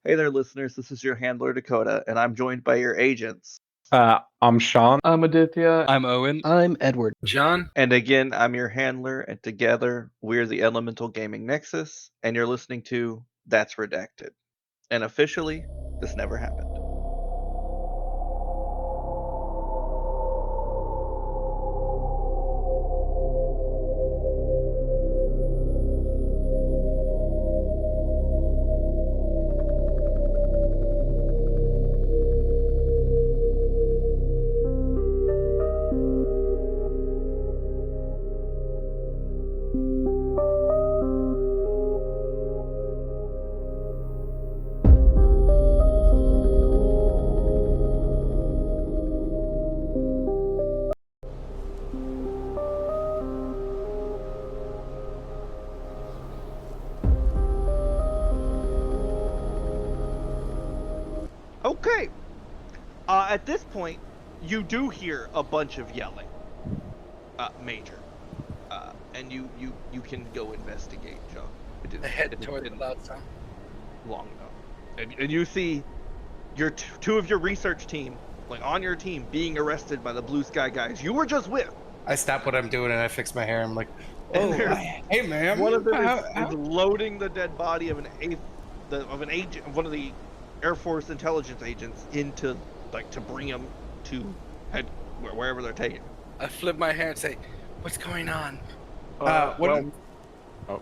Hey there, listeners. This is your handler, Dakota, and I'm joined by your agents. I'm Sean. I'm Aditya. I'm Owen. I'm Edward. John? And again, I'm your handler, and together we're the Elemental Gaming Nexus, and you're listening to That's Redacted. And officially, this never happened. Okay. At this point, you do hear a bunch of yelling. Major. And you can go investigate, John. I head toward the loud sound. Long enough. And you see your two of your research team, like on your team, being arrested by the Blue Sky guys you were just with. I stop what I'm doing and I fix my hair. I'm like, And oh, hey man. One of them is loading the dead body of an agent, one of the Air Force intelligence agents, into to bring him to wherever they're taking him. I flip my hair and say, "What's going on?" Oh,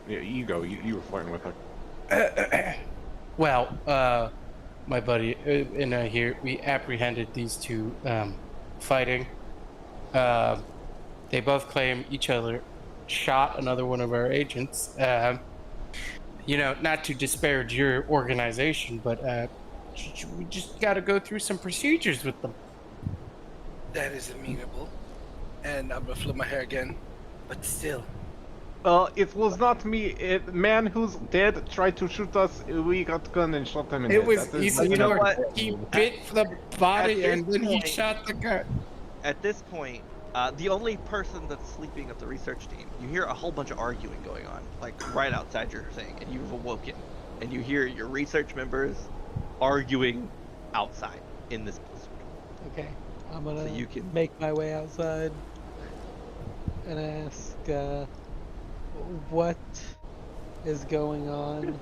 yeah, you go. You were flirting with her. My buddy and I here, we apprehended these two fighting. They both claim each other shot another one of our agents. Not to disparage your organization, but we just got to go through some procedures with them. That is amenable. And I'm gonna flip my hair again, but still. It was not me. Man who's dead tried to shoot us. We got gun and shot him in It the was easy. You know what? He bit the body and then he shot the guy. At this point, the only person that's sleeping of the research team, you hear a whole bunch of arguing going on, like right outside your thing, and you've awoken, and you hear your research members arguing outside in this blizzard. Okay, I'm gonna So you can make my way outside and ask, what is going on?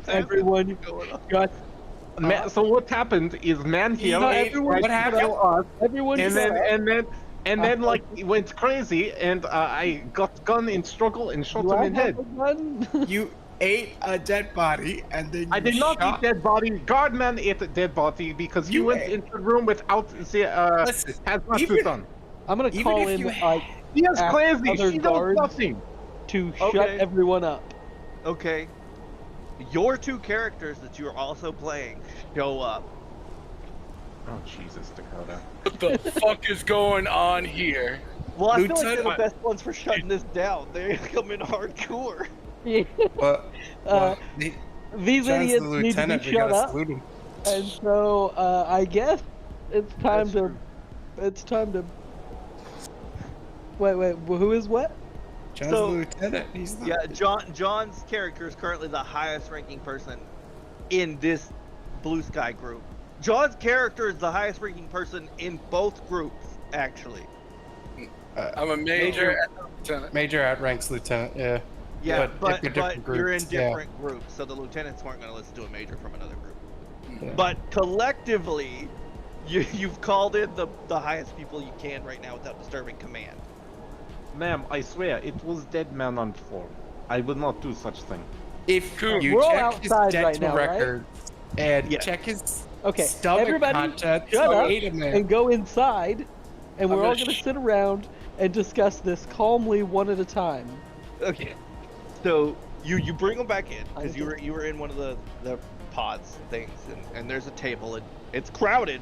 Everyone got. So what happened is man here everyone tried to kill us, Everyone and then like he went crazy, and I got gun in struggle and shot him in head. You ate a dead body and then I did not eat dead body. Guardman ate a dead body because he went into the room without the hazmat suit on. I'm gonna call in He is crazy. other He does guards nothing. to shut everyone up. Okay. Your two characters that you are also playing show up. Oh Jesus, Dakota. What the fuck is going on here? Well, I feel like Lieutenant- they're the best ones for shutting this down. They come in hardcore. These idiots need to be shut up, and so I guess it's time to. It's time to. Wait. Who is what? John's the lieutenant. He's the... Yeah, John's character is currently the highest ranking person in this Blue Sky group. John's character is the highest ranking person in both groups, actually. I'm a major lieutenant. Major outranks lieutenant. Yeah. Yeah, but different you're in groups, different groups, so the lieutenants weren't going to listen to a major from another group. Yeah. But collectively, you've called in the highest people you can right now without disturbing command. Ma'am, I swear, it was dead man on the floor. I would not do such thing. If you We're all check his outside dental right now, right? records and Yeah. check his Okay, stomach everybody contents, shut up wait a minute. and go inside, and we're I'm all gonna gonna sit around and discuss this calmly, one at a time. Okay. So you bring them back in because you were in one of the pods things, and there's a table and it's crowded,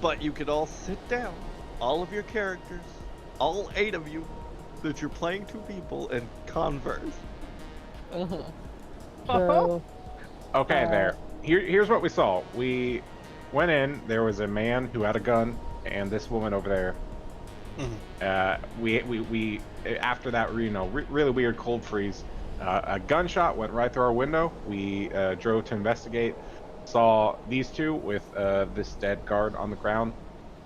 but you could all sit down, all of your characters, all 8 of you, that you're playing 2 people, and converse. So, Okay, there. Here's what we saw. We went in. There was a man who had a gun, and this woman over there. We after that, really weird cold freeze. A gunshot went right through our window. We drove to investigate. Saw these two with this dead guard on the ground.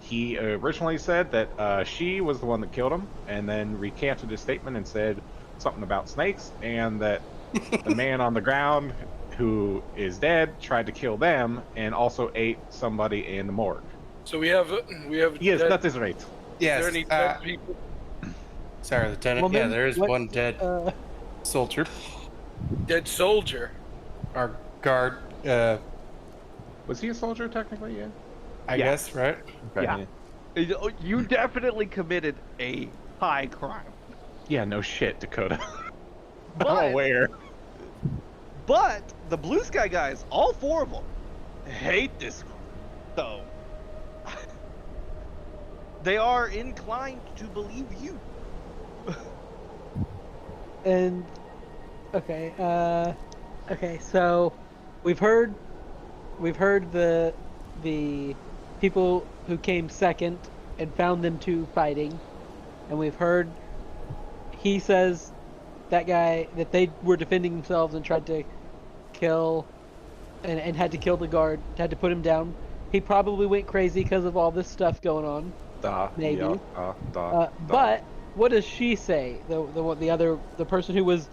He originally said that she was the one that killed him, and then recanted his statement and said something about snakes, and that the man on the ground who is dead tried to kill them and also ate somebody in the morgue. So we have Yes, dead, that is right. is there Yes. any dead people? Sorry, Lieutenant. Woman, Yeah, there is what- one dead soldier. Dead soldier. Our guard, Was he a soldier technically? Yeah. I Yeah. guess, right? Yeah. You definitely committed a high crime. Yeah, no shit, Dakota. But- I'm aware. But the Blue Sky guys, all 4 of them, hate this one. So they are inclined to believe you. And okay, so we've heard the people who came second and found them two fighting, and we've heard he says that guy that they were defending themselves and tried to kill and had to kill the guard, had to put him down. He probably went crazy because of all this stuff going on. Maybe. But what does she say? The person who was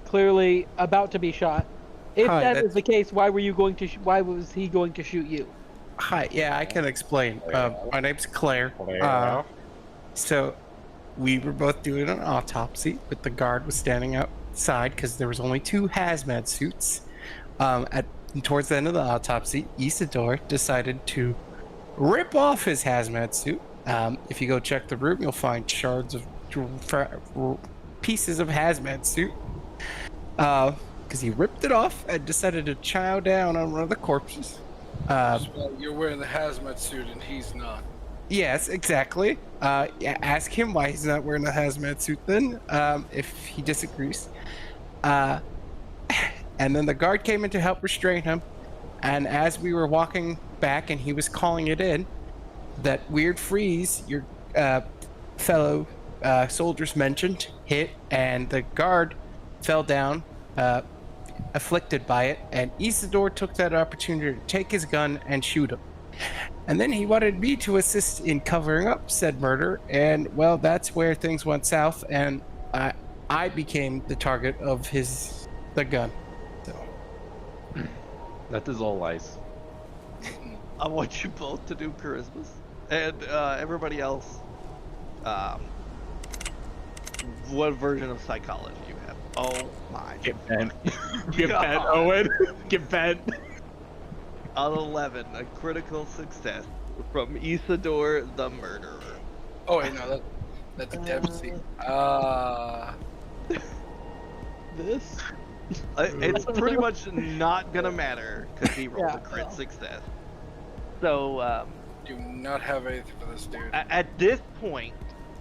clearly about to be shot. If Hi, that is that's- the case, why were you going to? Why was he going to shoot you? Hi, yeah, I can explain. My name's Claire. Claire. So we were both doing an autopsy, but the guard was standing outside because there was only 2 hazmat suits. Towards the end of the autopsy, Isidore decided to rip off his hazmat suit. If you go check the room, you'll find shards of pieces of hazmat suit. Because he ripped it off and decided to chow down on one of the corpses. Well, you're wearing the hazmat suit and he's not. Yes, exactly. Yeah, ask him why he's not wearing a hazmat suit then, if he disagrees. And then the guard came in to help restrain him. And as we were walking back and he was calling it in, that weird freeze your fellow soldiers mentioned hit, and the guard fell down, afflicted by it. And Isidore took that opportunity to take his gun and shoot him. And then he wanted me to assist in covering up said murder, and well, that's where things went south, and I became the target of the gun. So. That is all lies. I want you both to do charismas, and everybody else. What version of psychology you have? Oh my! Get bent. Get God. bent, Owen. Get bent. On 11, a critical success from Isidore the murderer. Oh wait, no, that's a Dempsey. This? It's pretty much not gonna matter because he rolled a crit success. So Do not have anything for this dude. at this point,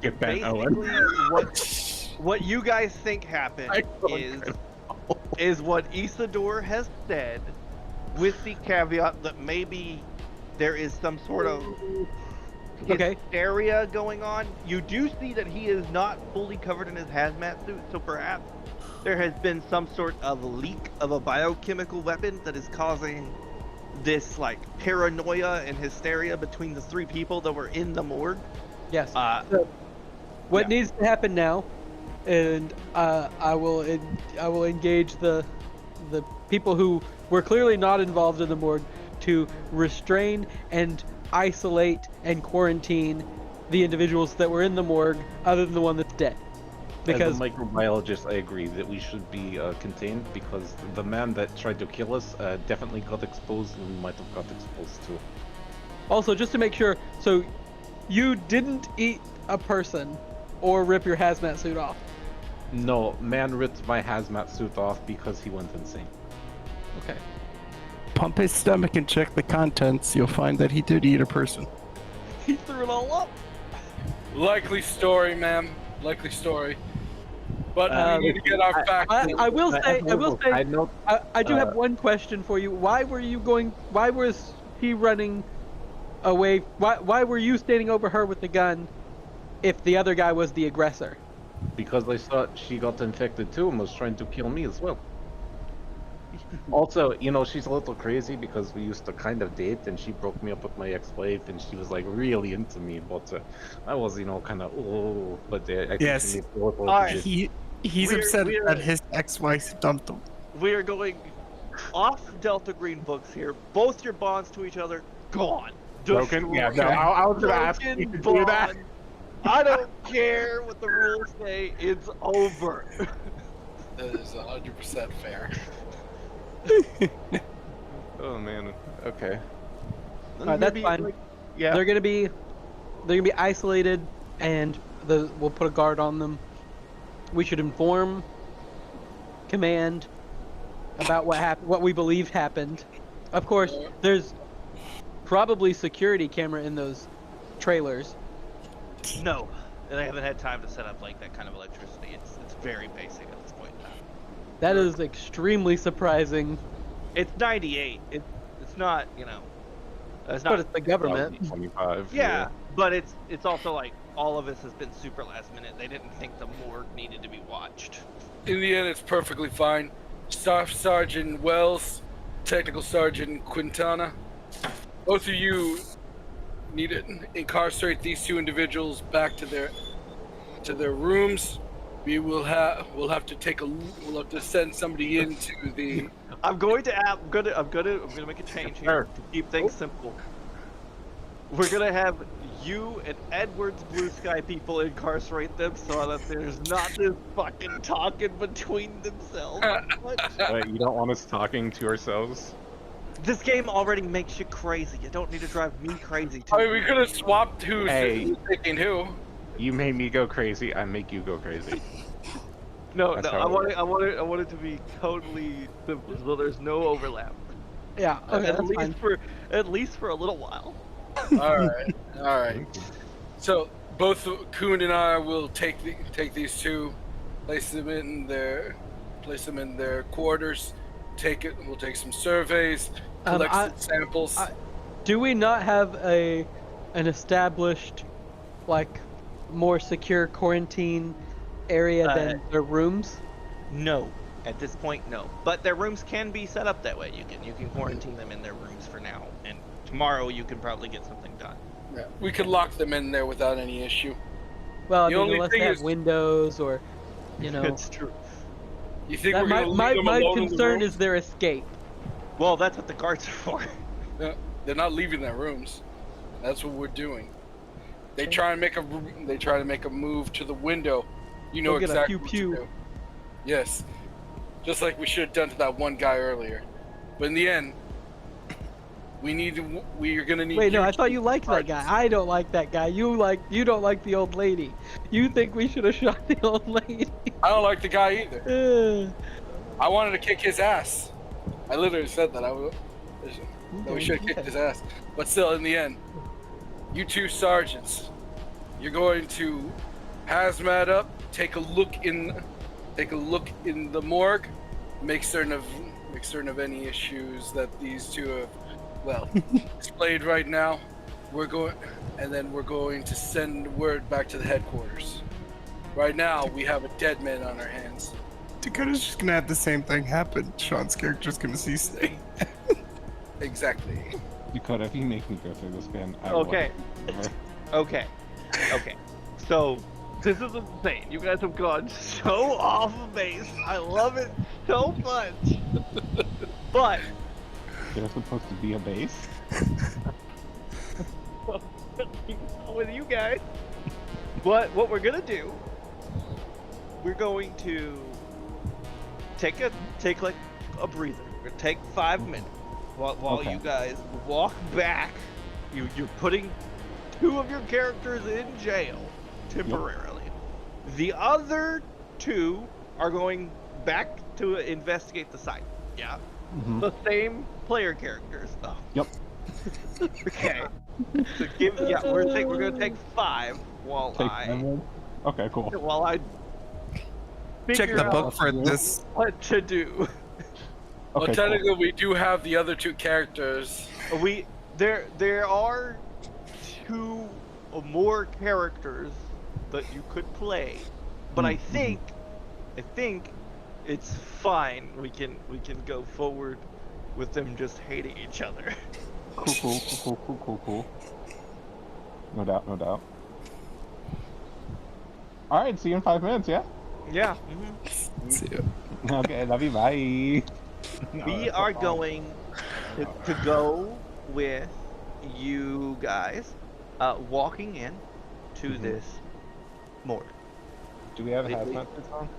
Get bent, basically Owen. what you guys think happened is what Isidore has said, with the caveat that maybe there is some sort of hysteria going on. You do see that he is not fully covered in his hazmat suit, so perhaps there has been some sort of leak of a biochemical weapon that is causing this like paranoia and hysteria between the 3 people that were in the morgue. Yes. So what needs to happen now, and I will engage the people who were clearly not involved in the morgue to restrain and isolate and quarantine the individuals that were in the morgue, other than the one that's dead. Because as a microbiologist, I agree that we should be contained, because the man that tried to kill us definitely got exposed, and we might have got exposed too. also, just to make sure, so you didn't eat a person or rip your hazmat suit off. No, man ripped my hazmat suit off because he went insane. Okay. Pump his stomach and check the contents. You'll find that he did eat a person. He threw it all up. Likely story, ma'am. Likely story. But we need to get our facts. I will say, note, I do have one question for you. Why was he running away? Why were you standing over her with the gun if the other guy was the aggressor? Because I thought she got infected too and was trying to kill me as well. Also, you know, she's a little crazy because we used to kind of date, and she broke me up with my ex-wife, and she was like really into me. But I was, you know, kind of oh. But I think Yes. she needs a little All right. bit- He's We're- upset we're- that his ex-wife dumped him. We are going off Delta Green books here. Both your bonds to each other gone. Broken? Yeah, no, Destroyed. I was gonna ask Broken you to do that. bond. I don't care what the rules say. It's over. That is 100% fair. Oh man. Okay. Alright, that's fine. Yeah. They're gonna be isolated, and we'll put a guard on them. We should inform command about what happened, what we believe happened. Of course, there's probably security camera in those trailers. No, they haven't had time to set up like that kind of electricity. It's very basic at this point in time. That is extremely surprising. It's 98. It's not, you know. It's But not. it's the government. 25. Yeah, but it's also like all of this has been super last minute. They didn't think the morgue needed to be watched. In the end, it's perfectly fine. Staff Sergeant Wells, Technical Sergeant Quintana, both of you need to incarcerate these two individuals back to their rooms. We'll have to send somebody into the. I'm going to make a change here to keep things simple. We're gonna have you and Edward's Blue Sky people incarcerate them so that there's not this fucking talking between themselves. Wait, you don't want us talking to ourselves? This game already makes you crazy. You don't need to drive me crazy too. I mean, we could have swapped who's taking who. You made me go crazy. I make you go crazy. No, That's no, how I want it to be totally simple, so there's no overlap. Yeah. Okay. at That's fine. least for a little while. All right. So both Kuhn and I will take these two, place them in their quarters. We'll take some surveys, collect some samples. Do we not have an established, like, more secure quarantine area than their rooms? No, at this point, no. But their rooms can be set up that way. You can quarantine them in their rooms for now, and tomorrow you can probably get something done. Yeah, we could lock them in there without any issue. Well, I The mean, only unless thing they have is- windows or, you know. It's true. You think That- we're my gonna my, leave them my alone in the concern room? is their escape. Well, that's what the guards are for. They're not leaving their rooms. That's what we're doing. They try and make a move to the window. You know They'll get a exactly pew what to do. Yes, just like we should have done to that one guy earlier. But in the end, we are gonna need. Wait, no, I two thought you liked that guy. sergeants. I don't like that guy. You don't like the old lady. You think we should have shot the old lady? I don't like the guy either. Uh, I wanted to kick his ass. I literally said that that we should have kicked his ass. But still, in the end, you two sergeants, you're going to hazmat up, take a look in the morgue, make certain of any issues that these two have, well, displayed right now. We're going to send word back to the headquarters. Right now, we have a dead man on our hands. Dakota's just gonna have the same thing happen. Sean's character's gonna see stay. Exactly. Dakota, if you make me go through this again, I Okay. Okay. So, this is insane. You guys have gone so off base. I love it so much. But There's supposed to be a base. with you guys, what we're gonna do? We're going to take like a breather. We're gonna take 5 minutes while Okay. you guys walk back. You're putting 2 of your characters in jail temporarily. The other 2 are going back to investigate the site. Yeah. Mm-hmm. The same player characters though. Yep. Okay. So we're gonna take 5 while Okay, cool. while I Check figure the out book for this. what to do. Well, Okay, technically, we do have the other 2 characters. There are 2 or more characters that you could play, But I think it's fine. We can go forward with them just hating each other. Cool. No doubt, no doubt. All right, see you in 5 minutes, yeah? Yeah. See ya. Okay, love you, bye. We are going to go with you guys walking in to this morgue. Do we have They- hazmat suits on?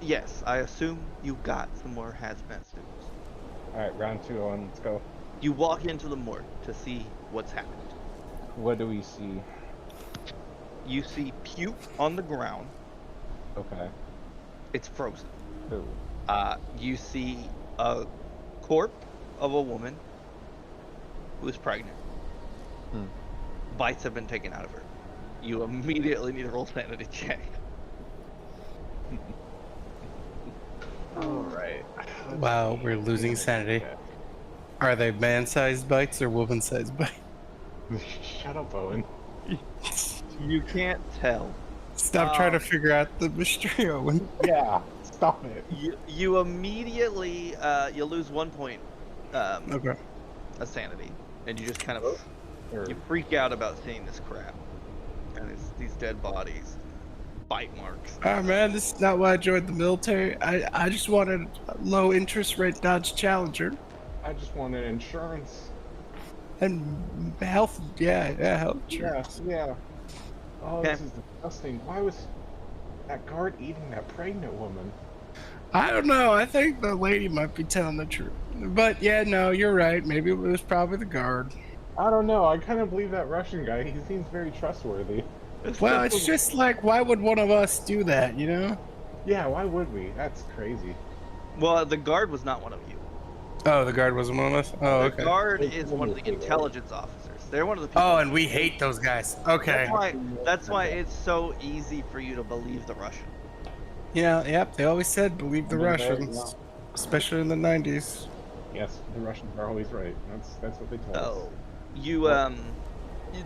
Yes, I assume you got some more hazmat suits. All right, round 2 on, let's go. You walk into the morgue to see what's happened. What do we see? You see puke on the ground. Okay. It's frozen. Ooh. You see a corpse of a woman who is pregnant. Bites have been taken out of her. You immediately need to roll sanity check. All right. Wow, we're losing sanity. Are they man-sized bites or woman-sized bites? Shut up, Owen. You can't tell. Stop trying to figure out the mystery, Owen. Yeah, stop it. You immediately you lose 1 point Okay. of sanity, and you just kind of you freak out about seeing this crap and these dead bodies, bite marks. Oh man, this is not why I joined the military. I just wanted a low interest rate Dodge Challenger I just wanted insurance. and health. Yeah, health insurance. Yeah. Oh, Okay. this is disgusting. Why was that guard eating that pregnant woman? I don't know. I think the lady might be telling the truth. But yeah, no, you're right. Maybe it was probably the guard. I don't know. I kind of believe that Russian guy. He seems very trustworthy. Well, it's just like, why would one of us do that, you know? Yeah, why would we? That's crazy. Well, the guard was not one of you. Oh, the guard wasn't one of us? Oh, The okay. guard is one of the intelligence officers. They're one of the people. Oh, and we hate those guys. Okay. That's why it's so easy for you to believe the Russian. You know, yep, they always said believe the Been there, Russians. Especially in the 90s. Yes, the Russians are always right. That's what they told us. Oh,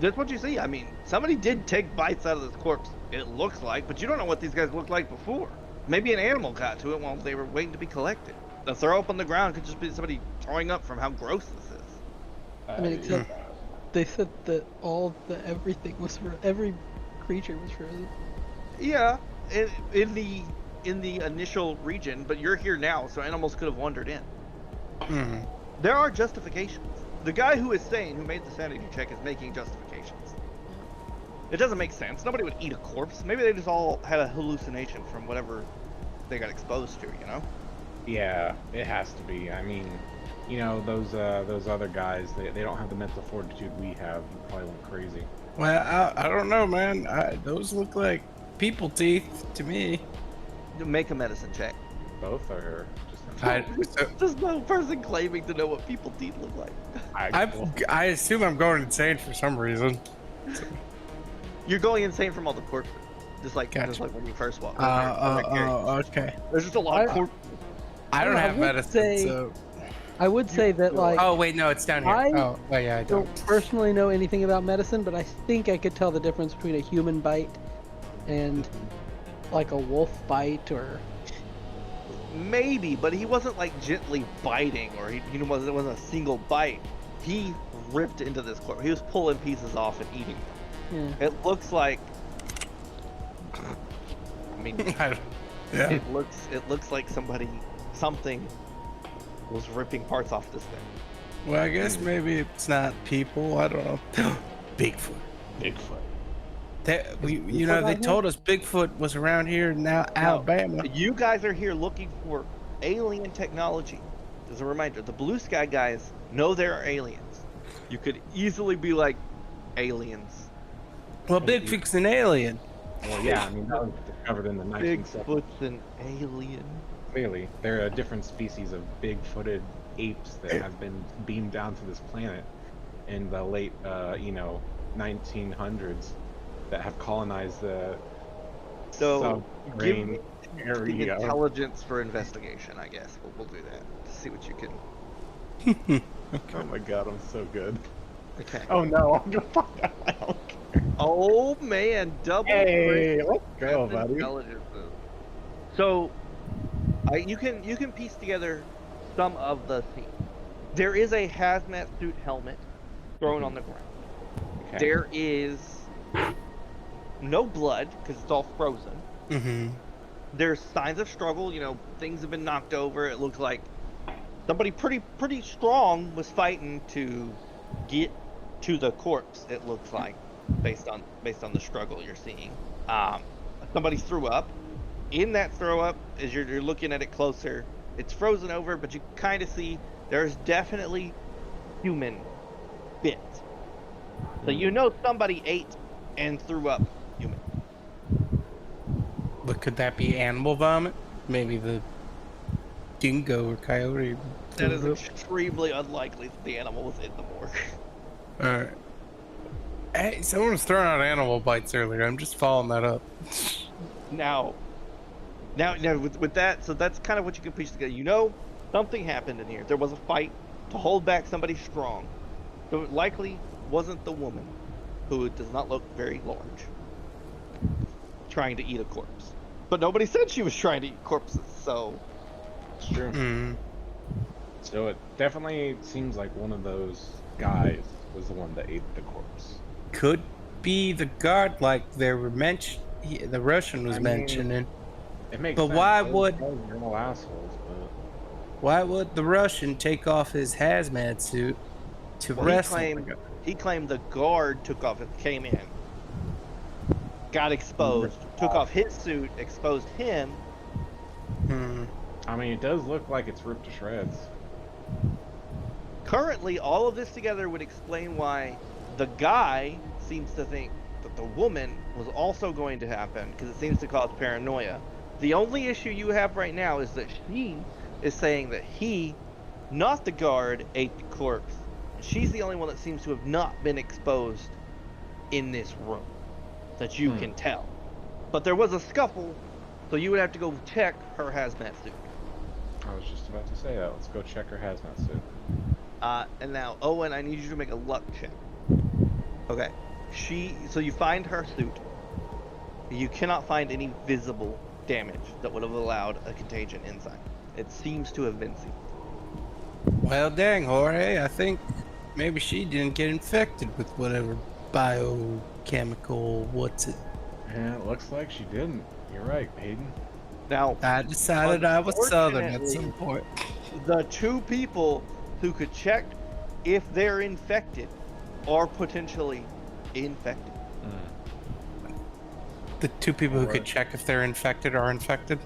that's what you see. I mean, somebody did take bites out of this corpse. It looks like, but you don't know what these guys looked like before. Maybe an animal got to it while they were waiting to be collected. The throw up on the ground could just be somebody throwing up from how gross this is. I mean, except they said that everything was every creature was frozen. Yeah, in the initial region, but you're here now, so animals could have wandered in. Hmm. There are justifications. The guy who is sane, who made the sanity check, is making justifications. It doesn't make sense. Nobody would eat a corpse. Maybe they just all had a hallucination from whatever they got exposed to, you know? Yeah, it has to be. I mean, you know, those other guys, they don't have the mental fortitude we have. You probably went crazy. Well, I don't know, man. Those look like people teeth to me. Make a medicine check. Both are just. There's no person claiming to know what people teeth look like. I assume I'm going insane for some reason. You're going insane from all the corpses. Just like Gotcha. when you first walk. Okay. There's just a lot of corpses. I don't have would medicine, say- so. I would say that, like, Oh wait, no, it's down here. I Oh yeah, I don't. don't personally know anything about medicine, but I think I could tell the difference between a human bite and like a wolf bite or. Maybe, but he wasn't like gently biting, or it wasn't a single bite. He ripped into this corpse. He was pulling pieces off and eating them. Yeah. It looks like. I mean, Yeah. it looks like something was ripping parts off this thing. Well, I guess maybe it's not people. I don't know. Bigfoot. They told us Bigfoot was around here in Alabama. You guys are here looking for alien technology. As a reminder, the blue sky guys know there are aliens. You could easily be like aliens. Well, Bigfoot's an alien. Well, yeah, I mean, that was discovered in the 1970s. Bigfoot's an alien. Clearly, there are different species of big-footed apes that have been beamed down to this planet in the late, 1900s that have colonized the So, give submarine me the area. intelligence for investigation, I guess. We'll do that to see what you can. Oh my god, I'm so good. Okay. Oh no, I'm gonna find out. I don't care. Oh man, double Hey, crit. let's go, That's buddy. intelligences. So, you can piece together some of the scene. There is a hazmat suit helmet thrown on the ground. Okay. There is no blood because it's all frozen. Mm-hmm. There's signs of struggle. You know, things have been knocked over. It looks like somebody pretty strong was fighting to get to the corpse. It looks like based on the struggle you're seeing. Somebody threw up. In that throw up, as you're looking at it closer, it's frozen over, but you kind of see there's definitely human bits. So you know somebody ate and threw up human. But could that be animal vomit? Maybe the dingo or coyote. That is threw it extremely unlikely that the animal was in the morgue. up. All right. Hey, someone was throwing out animal bites earlier. I'm just following that up. Now with that, so that's kind of what you can piece together. You know, something happened in here. There was a fight to hold back somebody strong. So it likely wasn't the woman, who does not look very large, trying to eat a corpse. But nobody said she was trying to eat corpses, so It's true. Mm. So it definitely seems like one of those guys was the one that ate the corpse. Could be the guard, like they were mentioned. The Russian was I mean, mentioning. It makes But sense. why Those would- guys are all assholes, but Why would the Russian take off his hazmat suit to Well, he wrestle? claimed the guard came in, got exposed, took off his suit, exposed him. Hmm. I mean, it does look like it's ripped to shreds. Currently, all of this together would explain why the guy seems to think that the woman was also going to happen, because it seems to cause paranoia. The only issue you have right now is that she is saying that he, not the guard, ate the corpse. She's the only one that seems to have not been exposed in this room that you can tell. But there was a scuffle, so you would have to go check her hazmat suit. I was just about to say that. Let's go check her hazmat suit. And now, Owen, I need you to make a luck check. Okay. So you find her suit. You cannot find any visible damage that would have allowed a contagion inside. It seems to have been seen. Well, dang, Jorge, I think maybe she didn't get infected with whatever biochemical. What's it? Yeah, it looks like she didn't. You're right, Hayden. Now, I decided I was Southern at Unfortunately- some point. the two people who could check if they're infected are potentially infected. The two people who could Alright. check if they're infected are infected.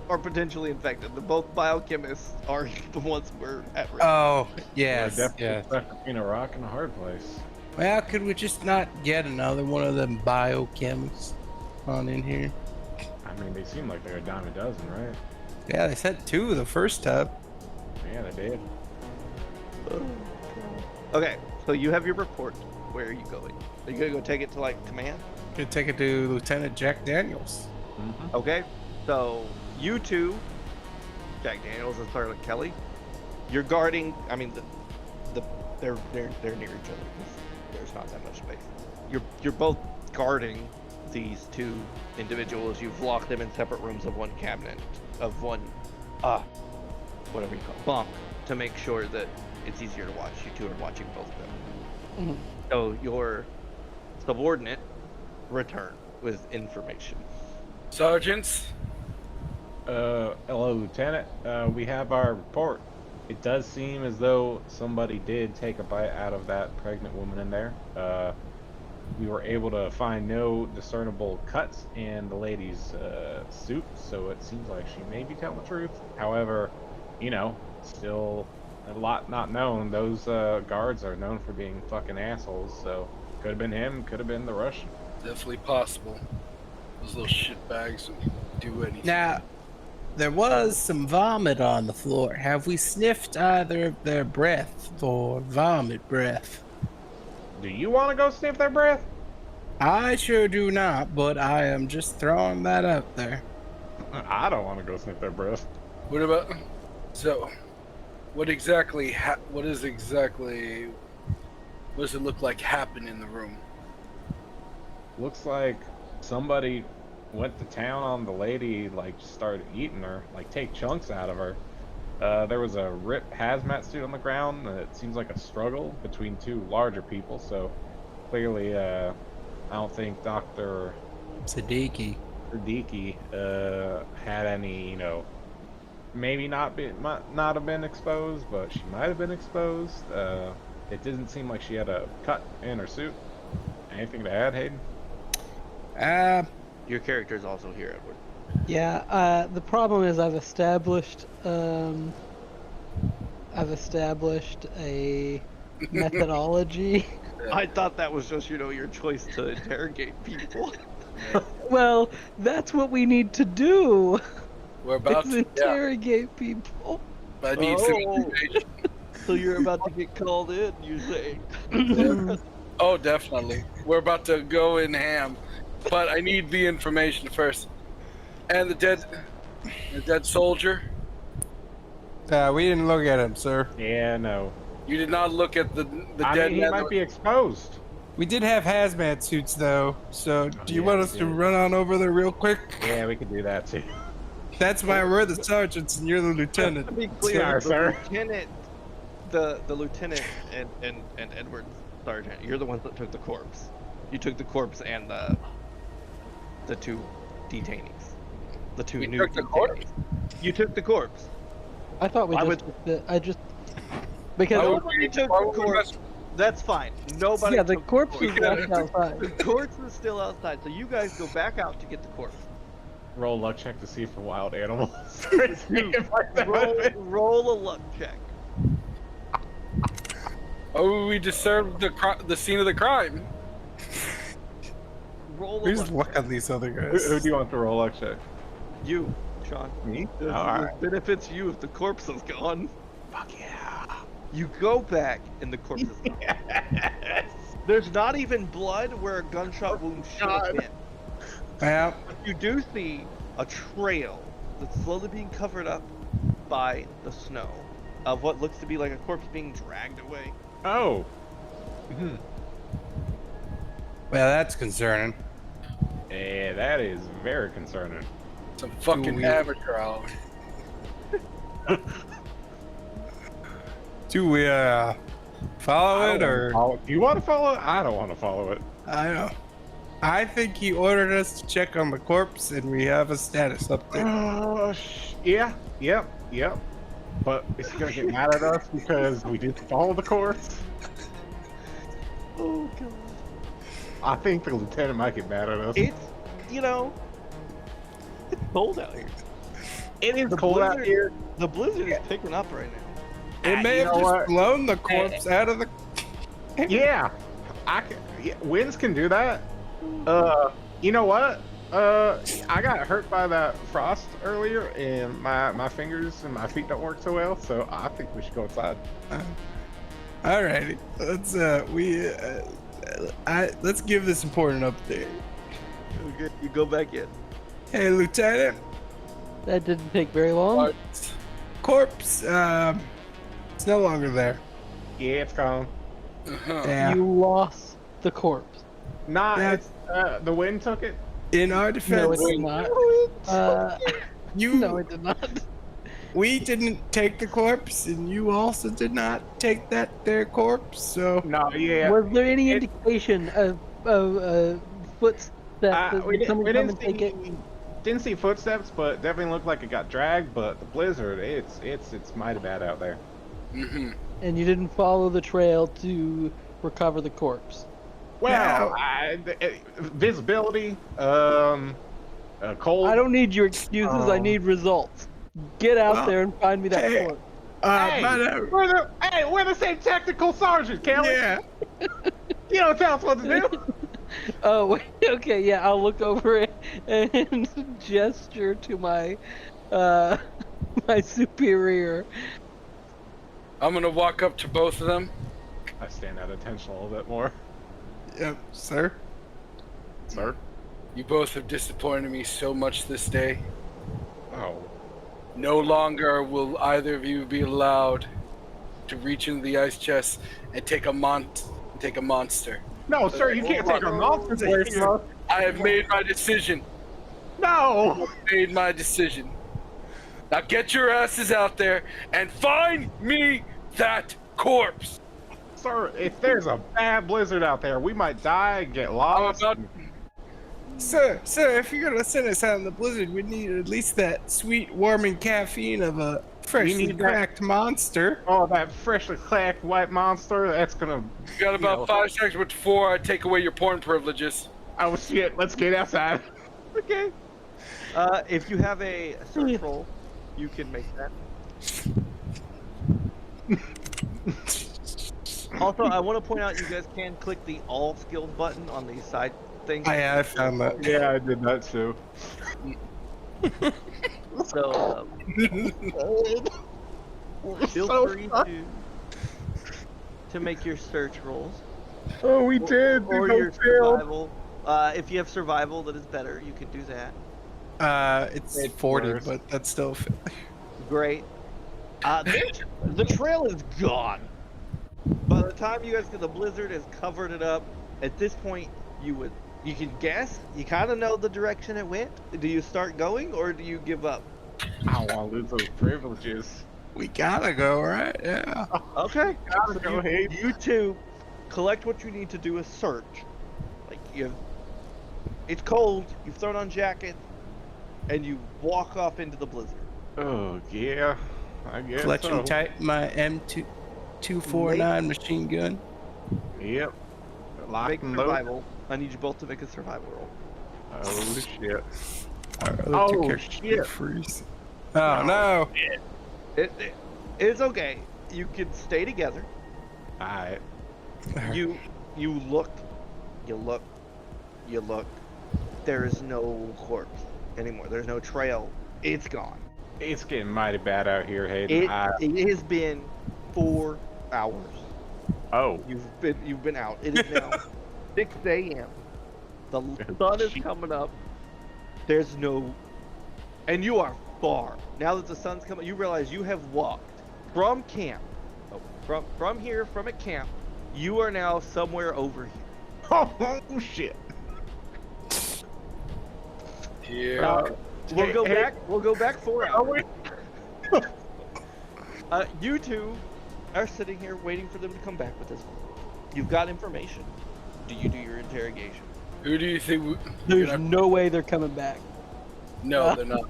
Are potentially infected. The both biochemists are the ones we're at risk. Oh, We're yes, definitely yes. stuck between a rock and a hard place. Well, could we just not get another one of them biochemists on in here? I mean, they seem like they're a dime a dozen, right? Yeah, they said two the first time. Yeah, they did. Okay, so you have your report. Where are you going? Are you gonna go take it to like command? Could take it to Lieutenant Jack Daniels. Okay, so you two, Jack Daniels and Sergeant Kelly, you're guarding. I mean, they're near each other. There's not that much space. You're both guarding these two individuals. You've locked them in separate rooms of one cabinet, of one, whatever you call it, bunk, to make sure that it's easier to watch. You two are watching both of them. Mhm. So your subordinate return with information. Sergeants, Hello, Lieutenant. We have our report. It does seem as though somebody did take a bite out of that pregnant woman in there. We were able to find no discernible cuts in the lady's suit, so it seems like she may be telling the truth. However, you know, still a lot not known. Those guards are known for being fucking assholes, so could have been him, could have been the Russian. definitely possible. Those little shitbags would do anything. Now, there was some vomit on the floor. Have we sniffed either of their breath for vomit breath? Do you want to go sniff their breath? I sure do not, but I am just throwing that out there. I don't want to go sniff their breath. What about? So, what exactly? What does it look like happen in the room? looks like somebody went to town on the lady, like just started eating her, like take chunks out of her. There was a ripped hazmat suit on the ground. It seems like a struggle between two larger people. So clearly, I don't think Dr. Siddiqui. Had any, maybe not have been exposed, but she might have been exposed. It didn't seem like she had a cut in her suit. Anything to add, Hayden? Your character's also here, Edward. Yeah, the problem is I've established a methodology. I thought that was just, your choice to interrogate people. Well, that's what we need to do. We're about Is to. Yeah, interrogate people. I need some Oh. information. So you're about to get called in, you say? Oh, definitely. We're about to go in ham, but I need the information first. And the dead soldier. We didn't look at him, sir. Yeah, no. You did not look at the I dead mean, he man. might be exposed. We did have hazmat suits, though. So, do you yeah, want us to yeah. run on over there real quick? Yeah, we could do that too. That's why we're the sergeants and you're the lieutenant. To be clear, Sorry, sir. The lieutenant and Edward Sergeant, you're the ones that took the corpse. You took the corpse and the two detainees. The two We new took the detainees. corpse? You took the corpse. I thought we I just. Because Nobody took why the would we corpse. mess- That's fine. Nobody. yeah, the took corpse is corpse. left outside. The corpse is still outside, so you guys go back out to get the corpse. Roll a luck check to see for wild animals. Roll a luck check. Oh, we disturbed the scene of the crime. Roll a Who's luck luck check. on these other Who guys? do you want to roll a luck check? You, Sean. Me? It Alright. benefits you if the corpse is gone. Fuck yeah. You go back and the corpse is gone. There's not even blood where a gunshot wound should have been. Well, You do see a trail that's slowly being covered up by the snow of what looks to be like a corpse being dragged away. Oh. well, that's concerning. Yeah, that is very concerning. Some fucking we- amateur hour. Do we follow it or? Do you want to follow it? I don't want to follow it. I don't. I think he ordered us to check on the corpse, and we have a status update. Yeah, yep. But is he gonna get mad at us because we didn't follow the course? Oh god. I think the lieutenant might get mad at us. It's it's cold out here. It is The cold out blizzard- here. The blizzard is picking up right now. It may you have know just what? blown the corpse out of the. Yeah, winds can do that. You know what? I got hurt by that frost earlier, and my fingers and my feet don't work so well. So I think we should go outside. Alrighty, let's give this important update. Okay, you go back in. Hey, Lieutenant, That didn't take very long. corpse, it's no longer there. Yeah, it's gone. Uh-huh. Yeah. You lost the corpse. Nah, Yeah. it's the wind took it. In our No, it defense, did not. you, No, it did not. we didn't take the corpse, and you also did not take their corpse. So No, yeah. Was there any It- indication of footsteps that We someone come didn't and take it? didn't see footsteps, but definitely looked like it got dragged. But the blizzard, it's mighty bad out there. Mm-hmm. And you didn't follow the trail to recover the corpse. Well, visibility, cold. I don't need your excuses. I Oh. need results. Get out Well, there and find me that hey. corpse. Hey, but, we're the same tactical sergeant, Kelly. yeah. You don't tell us what to do. Oh, wait, okay, yeah, I'll look over it and gesture to my my superior. I'm gonna walk up to both of them. I stand at attention a little bit more, Yep, sir. sir. You both have disappointed me so much this day. Oh, No longer will either of you be allowed to reach into the ice chest and take a monster. No, sir, you can't take our monsters away from us. I have made my decision. No. Made my decision. Now get your asses out there and find me that corpse. Sir, if there's a bad blizzard out there, we might die and get lost. about- Sir, if you're gonna send us out in the blizzard, we need at least that sweet, warming caffeine of a freshly need that- cracked monster. Oh, that freshly cracked white monster, that's gonna... You got about 5 seconds before I take away your porn privileges. Oh, shit, let's get outside. Okay. If you have a search roll, you can make that. Also, I want to point out you guys can click the all skills button on the side thing. I found that. Yeah, I did that too. So, feel So free to make your search rolls. Oh, we did. Or They your both failed. survival. If you have survival that is better, you can do that. It's It's 40, worse. but that's still. Great. The trail is gone. By the time you guys get the blizzard has covered it up. At this point, you can guess. You kind of know the direction it went. Do you start going or do you give up? I don't want to lose those privileges. We gotta go, right? Yeah. Okay. Gotta go, hey. You two collect what you need to do a search. Like it's cold. You've thrown on jackets, and you walk off into the blizzard. Oh, yeah. I guess Clutching so. tight my M249 machine gun. Yep. Lock Make and load. survival. I need you both to make a survival roll. Oh, shit. Oh, shit. Freeze. Oh, no. It's okay. You can stay together. Alright. You look. There is no corpse anymore. There's no trail. It's gone. It's getting mighty bad out here, Hayden. It has been 4 hours. Oh. You've been out. It is now 6 a.m. The sun is coming up. There's no, and you are far. Now that the sun's coming, you realize you have walked from camp, from here, from a camp. You are now somewhere over here. Oh, shit. Yeah. We'll go hey. back. We'll go back 4 Are we? hours. You two are sitting here waiting for them to come back with this. You've got information. Do you do your interrogation? Who do you think? There's no way they're coming back. No, they're not.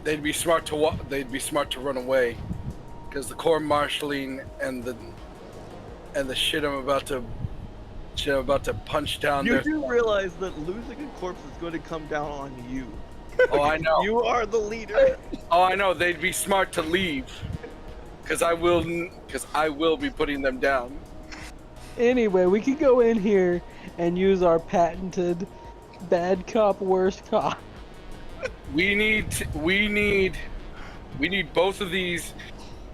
They'd be smart to They'd be smart to run away, because the court martialing and the shit I'm about to punch down. You their... do realize that losing a corpse is going to come down on you. Oh, I know. You are the leader. Oh, I know. They'd be smart to leave, because I will be putting them down. Anyway, we could go in here and use our patented bad cop, worst cop. We need both of these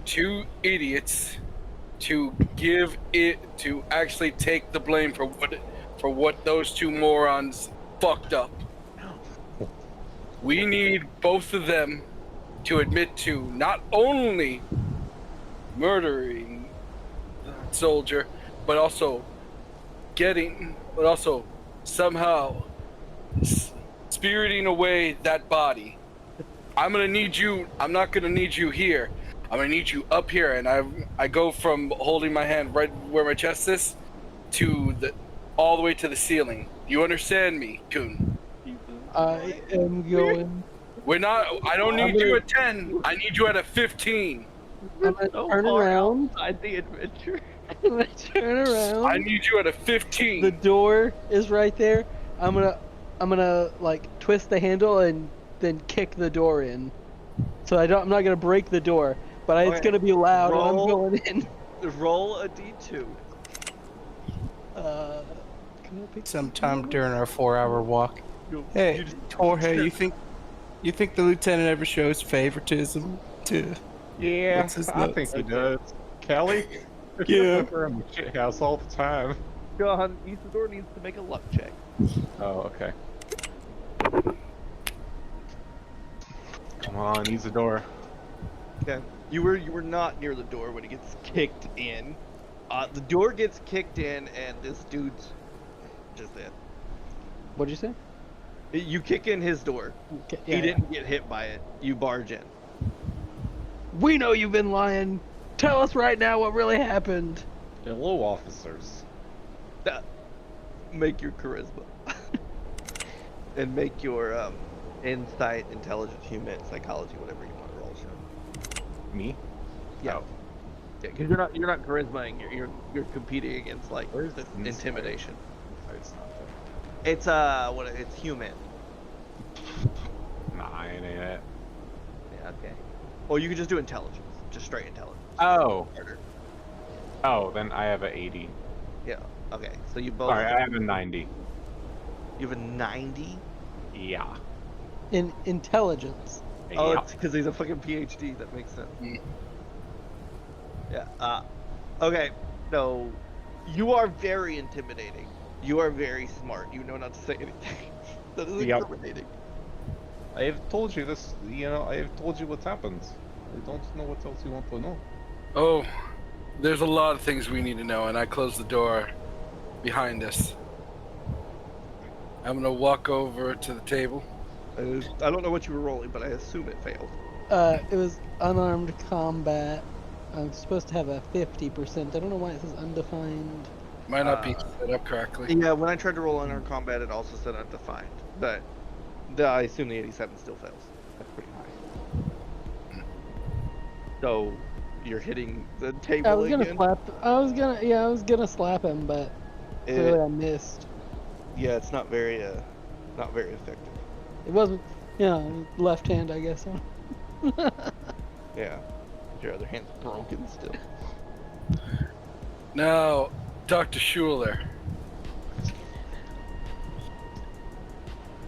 two idiots to actually take the blame for what those two morons fucked up. We need both of them to admit to not only murdering the soldier, but also somehow spiriting away that body. I'm not gonna need you here. I'm gonna need you up here, and I go from holding my hand right where my chest is to all the way to the ceiling. Do you understand me, Coon? I am going. I don't need you at 10. I need you at a 15. I'm gonna turn around. Outside the adventure. I'm gonna turn around. I need you at a 15. The door is right there. I'm gonna like twist the handle and then kick the door in. So I'm not gonna break the door, but it's Okay. gonna be loud when I'm Roll. going in. Roll a d2. Can I pick Sometime during our 4-hour walk. You Hey, just- Jorge, you think the lieutenant ever shows favoritism to? Yeah, What's his I notes? think he does. Kelly? Yeah. We're in the shit house all the time. John, Isidore needs to make a luck check. Oh, okay. Come on, Isidore. Okay. You were not near the door when it gets kicked in. The door gets kicked in, and this dude's just dead. What'd you say? You kick in his door. Okay, He didn't get hit by it. You barge in. We know you've been lying. Tell us right now what really happened. Hello, officers. Make your charisma. And make your insight, intelligence, human, psychology, whatever you want to roll. Show. Me? Yeah. Oh. Yeah, because you're not charismaing. You're competing against like Where's the insight? intimidation. It's not there. It's it's human. Nah, ain't it. Yeah. Okay. Or you could just do intelligence. Just straight intelligence. Oh. Harder. Oh, then I have a 80. Yeah. Okay. So you both. Sorry, I have a 90. You have a 90. Yeah. In intelligence. Oh, Yeah. it's because he's a fucking PhD. That makes sense. Mm. Yeah. Okay. So you are very intimidating. You are very smart. You know not to say anything. That is Yep. intimidating. I have told you this, I have told you what happens. I don't know what else you want to know. Oh, there's a lot of things we need to know, and I closed the door behind us. I'm gonna walk over to the table. I don't know what you were rolling, but I assume it failed. It was unarmed combat. I'm supposed to have a 50%. I don't know why it says undefined. Might not be set up correctly. Yeah, when I tried to roll unarmed combat, it also said undefined. But I assume the 87 still fails. That's pretty high. So you're hitting the table I was gonna again? slap. I was gonna slap him, but clearly I missed. Yeah, it's not very effective. It wasn't, left hand, I guess. Yeah. Your other hand's broken still. Now, Dr. Schuler.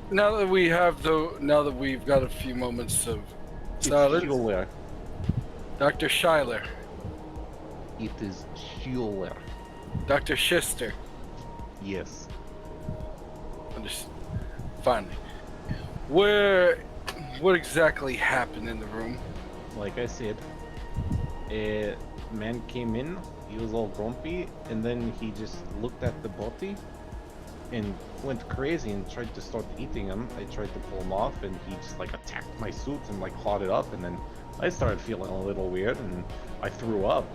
Now that we've got a few moments of silence, Schuler. Dr. Schuyler, It is Schuler. Dr. Schister. Yes. Finally. What exactly happened in the room? Like I said, a man came in, he was all grumpy, and then he just looked at the body and went crazy and tried to start eating him. I tried to pull him off, and he just like attacked my suit and like clawed it up, and then I started feeling a little weird and I threw up.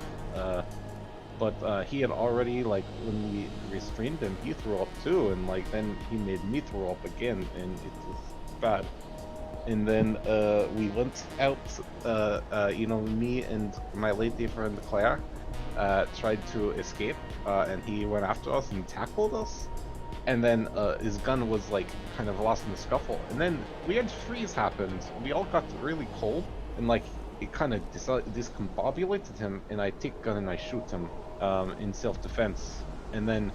But he had already, like, when we restrained him, he threw up too, and like then he made me throw up again, and it was bad. And then we went out, me and my lady friend Claire tried to escape, and he went after us and tackled us. And then his gun was like kind of lost in the scuffle. And then weird freeze happened. We all got really cold, and like it kind of discombobulated him. And I take gun and I shoot him in self-defense. And then,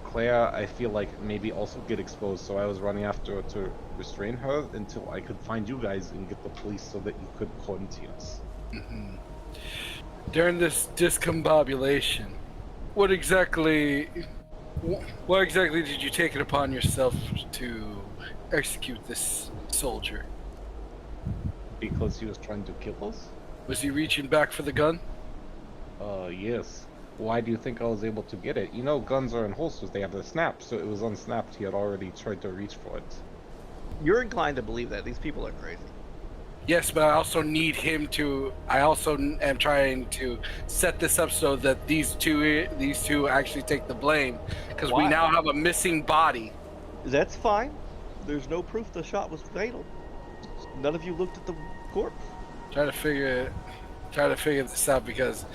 Claire, I feel like maybe also get exposed. So I was running after her to restrain her until I could find you guys and get the police so that you could quarantine us. Mm-hmm. During this discombobulation, what exactly did you take it upon yourself to execute this soldier? Because he was trying to kill us? Was he reaching back for the gun? Yes. Why do you think I was able to get it? Guns are in holsters, they have the snap, so it was unsnapped. He had already tried to reach for it. You're inclined to believe that. These people are crazy. Yes, but I also need him to. I also am trying to set this up so that these two actually take the blame, because we Why? now have a missing body. That's fine. There's no proof the shot was fatal. None of you looked at the corpse. Try to figure this out, because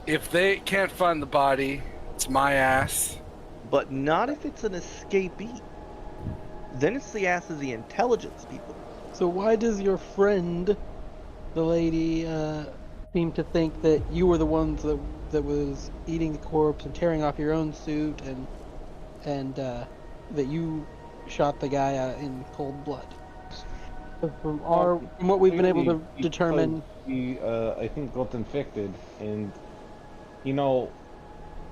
if they can't find the body, it's my ass. But not if it's an escapee. Then it's the ass of the intelligence people. So why does your friend, the lady, seem to think that you were the ones that was eating the corpse and tearing off your own suit, and that you shot the guy in cold blood? So from what we've been able to determine, He, I think, got infected, and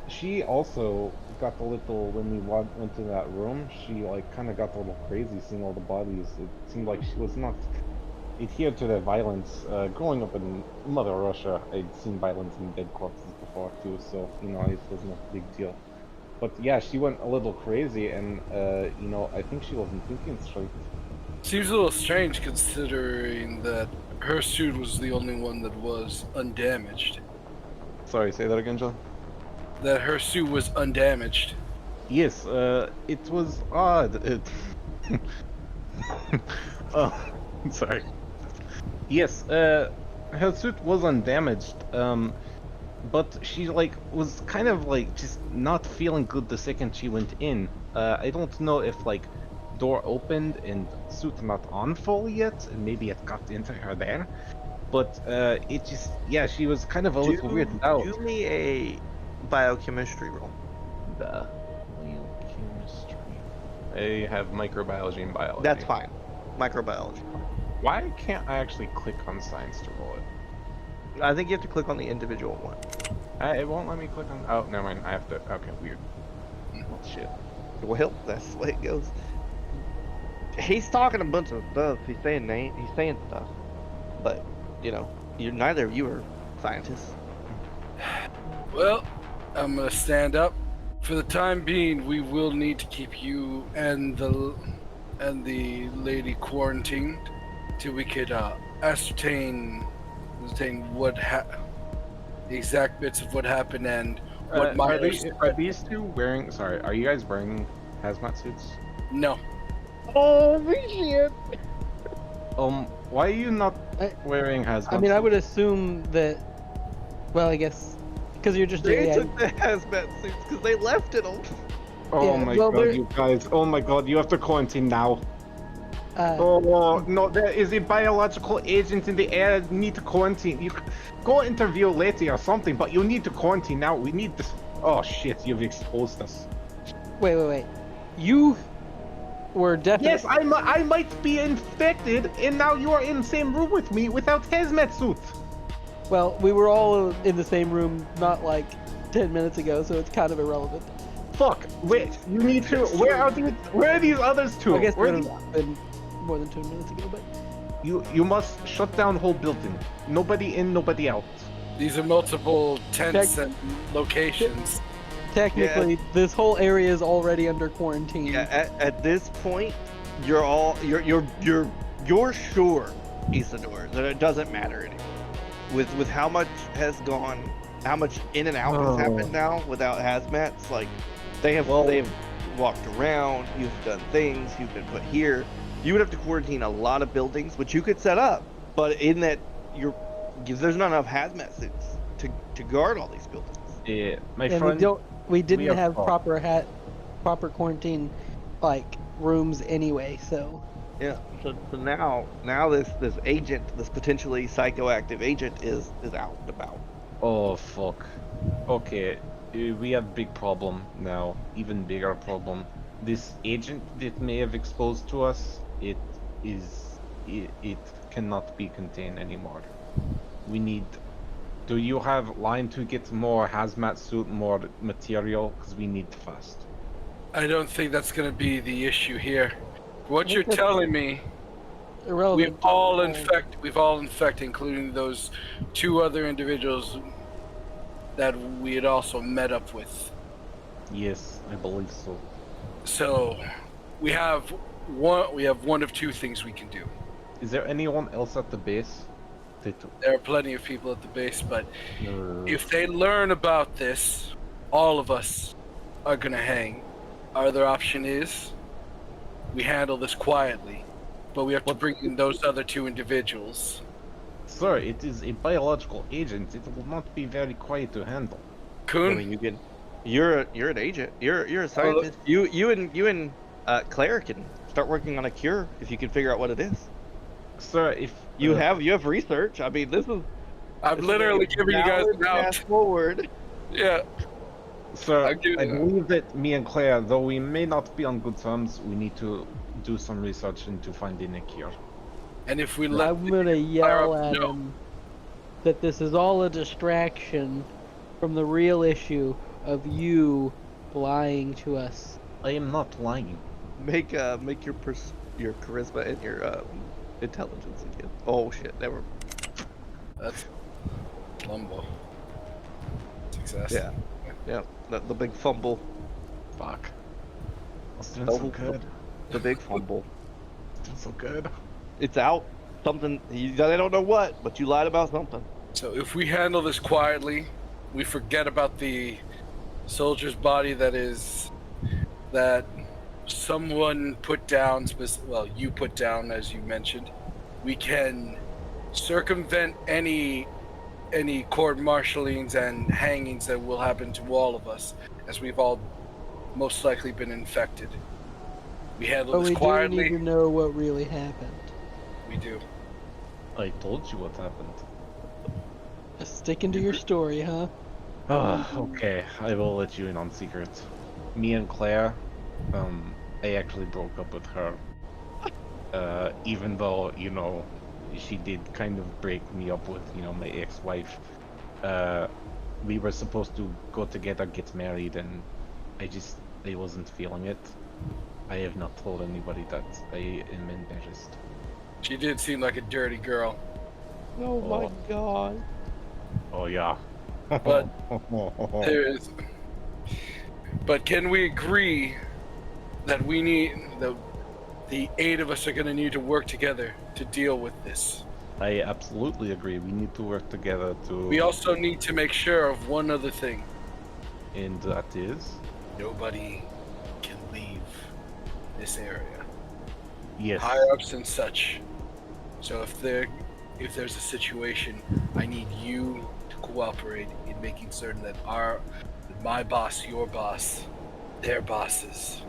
she also got a little, when we went to that room, she like kind of got a little crazy seeing all the bodies. It seemed like she was not adhere to the violence. Growing up in Mother Russia, I'd seen violence in dead corpses before too, so you know it was not a big deal. But yeah, she went a little crazy, and you know I think she wasn't thinking straight. Seems a little strange considering that her suit was the only one that was undamaged. Sorry, say that again, John. That her suit was undamaged. Yes, it was odd. Oh, sorry. Yes, her suit was undamaged. But she like was kind of like just not feeling good the second she went in. I don't know if like door opened and suit not on fully yet, and maybe it got into her there. But it just yeah, she was kind of a little weirded out. Do me a biochemistry roll. The biochemistry. I have microbiology and biology. That's fine. Microbiology. Why can't I actually click on science to roll it? I think you have to click on the individual one. It won't let me click on. Oh, never mind. I have to. Okay, weird. Shit. Well, that's the way it goes. He's talking a bunch of stuff. He's saying stuff, but you know, neither of you are scientists. Well, I'm gonna stand up. For the time being, we will need to keep you and the lady quarantined till we could ascertain what the exact bits of what happened and what are these two wearing? Sorry, are you guys wearing hazmat suits? No. Oh shit! Why are you not wearing hazmat? I mean, I would assume that. Well, I guess because you're just They took the hazmat suits because they left it on. Oh yeah, my well, god, you guys! Oh my god, you have to quarantine now. Uh, Oh no, there is a biological agent in the air. You need to quarantine. You go interview later or something, but you need to quarantine now. We need this. Oh shit, you've exposed us. wait. You were definitely. Yes, I might be infected, and now you are in the same room with me without hazmat suit. Well, we were all in the same room not like 10 minutes ago, so it's kind of irrelevant. Fuck! Wait, you need to. Where are these others two? I guess Where it are would these- have been more than 2 minutes ago, but You must shut down whole building. Nobody in, nobody out. These are multiple tents and locations. technically this whole area is already under quarantine. Yeah, at this point, you're sure, Isidore, that it doesn't matter anymore. With how much has gone, how much in and out has happened now without hazmats, like they've walked around, you've done things, you've been put here. You would have to quarantine a lot of buildings, which you could set up, but in that there's not enough hazmat suits to guard all these buildings. Yeah, my And friend. we didn't have have caught. proper quarantine like rooms anyway, so Yeah. So now this agent, this potentially psychoactive agent, is out and about. Oh fuck. Okay, we have big problem now. Even bigger problem. This agent that may have exposed to us, it cannot be contained anymore. We need. Do you have line to get more hazmat suit, more material? Because we need fast. I don't think that's going to be the issue here. What you're telling me, irrelevant. we've all infected, including those two other individuals that we had also met up with. Yes, I believe so. So we have one of two things we can do. Is there anyone else at the base? There are plenty of people at the base, but if they learn about this, all of us are gonna hang. Our other option is we handle this quietly, but we have to bring in those other two individuals. Sir, it is a biological agent. It will not be very quiet to handle. I Kun, mean, you're an agent. You're a scientist. You and Claire can start working on a cure if you can figure out what it is. Sir, if You have research. I mean, this is. I'm literally giving you guys an out. Fast forward. Yeah. Sir, I'll give I you that. believe that me and Claire, though we may not be on good terms, we need to do some research into finding a cure. And if we let I'm gonna yell fire up, at no. him that this is all a distraction from the real issue of you lying to us. I am not lying. Make your charisma and your intelligence again. Oh shit, never. That's Lumbo. Success. Yeah. Yeah, the big fumble. Fuck. I was doing Oh, so good. The big fumble. Doing so good. It's out. Something. They don't know what, but you lied about something. So if we handle this quietly, we forget about the soldier's body that someone put down. Well, you put down, as you mentioned. We can circumvent any court-martialings and hangings that will happen to all of us, as we've all most likely been infected. We handle But this we do quietly. need to know what really happened. We do. I told you what happened. Sticking to your story, huh? Okay, I will let you in on secret. Me and Claire, I actually broke up with her. Even though, she did kind of break me up with, my ex-wife. We were supposed to go together, get married, and I wasn't feeling it. I have not told anybody that I am embarrassed. She did seem like a dirty girl. Oh my god. Oh yeah. But there is. But can we agree that we need the 8 of us are going to need to work together to deal with this? I absolutely agree. We need to work together to. We also need to make sure of one other thing. And that is. Nobody can leave this area. Yes. Higher ups and such. So if there's a situation, I need you to cooperate in making certain that my boss, your boss, their bosses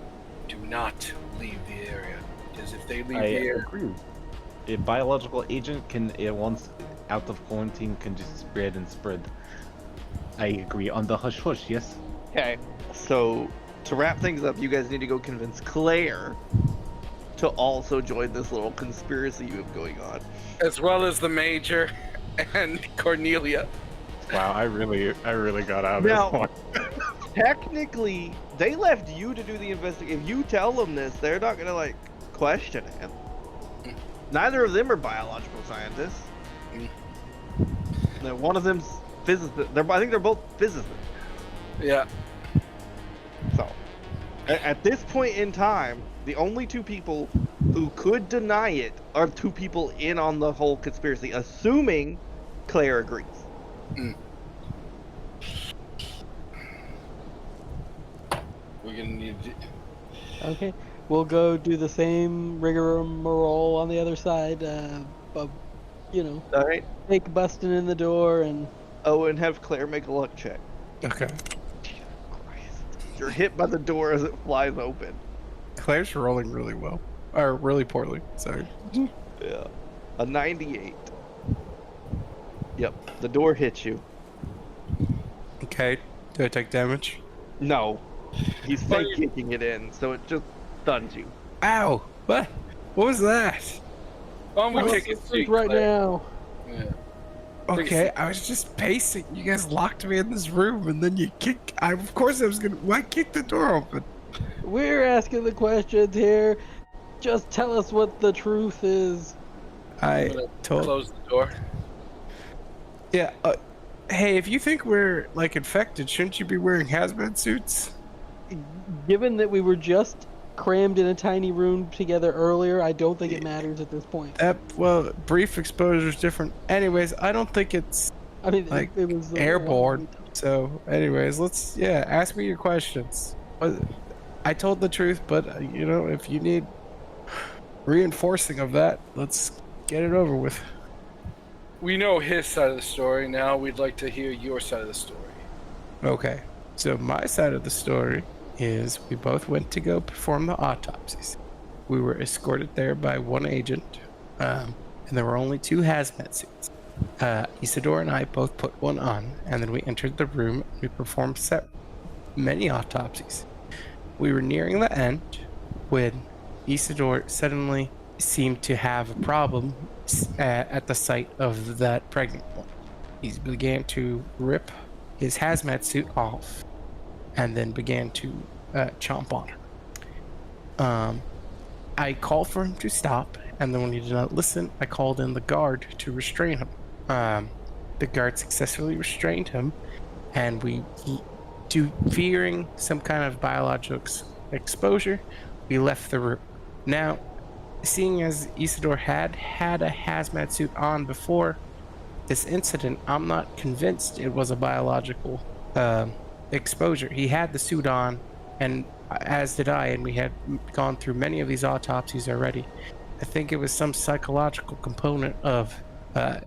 do not leave the area. Because if they leave I the area, agree. A biological agent can, once out of quarantine, can just spread and spread. I agree on the hush hush. Yes. Okay, so to wrap things up, you guys need to go convince Claire to also join this little conspiracy you have going on. as well as the major and Cornelia. Wow, I really got out of Now- this one. Technically, they left you to do the investigation. If you tell them this, they're not gonna question it. Neither of them are biological scientists. Now, one of them's physicist. I think they're both physicists. Yeah. So, at this point in time, the only 2 people who could deny it are 2 people in on the whole conspiracy, assuming Claire agrees. We're gonna need to... Okay. We'll go do the same rigmarole on the other side. Of, All right. fake busting in the door and. Oh, and have Claire make a luck check. Okay. You're hit by the door as it flies open. Claire's rolling really well. Or really poorly. Sorry. Yeah. A 98. Yep. The door hits you. Okay. Do I take damage? No. He's fake kicking it in, so it just stuns you. Ow! What? What was that? Why don't we Let's take a sleep seat right Claire? now. Yeah. Okay, I was just pacing. You guys locked me in this room, and then you kick. Of course I was gonna. Why kick the door open? We're asking the questions here. Just tell us what the truth is. I I'm gonna told. close the door. Yeah. Hey, if you think we're infected, shouldn't you be wearing hazmat suits? Given that we were just crammed in a tiny room together earlier, I don't think it matters at this point. Well, brief exposure is different. Anyways, I don't think it's I mean, like, it was airborne. So, anyways, let's ask me your questions. I told the truth, but if you need reinforcing of that, let's get it over with. We know his side of the story. Now we'd like to hear your side of the story. Okay. So my side of the story is we both went to go perform the autopsies. We were escorted there by one agent, and there were only 2 hazmat suits. Isidore and I both put one on, and then we entered the room and we performed many autopsies. We were nearing the end when Isidore suddenly seemed to have a problem at the sight of that pregnant one. He began to rip his hazmat suit off and then began to chomp on her. I called for him to stop, and then when he did not listen, I called in the guard to restrain him. The guard successfully restrained him, and fearing some kind of biological exposure, we left the room. Now, seeing as Isidore had a hazmat suit on before this incident, I'm not convinced it was a biological exposure. He had the suit on, and as did I, and we had gone through many of these autopsies already. I think it was some psychological component of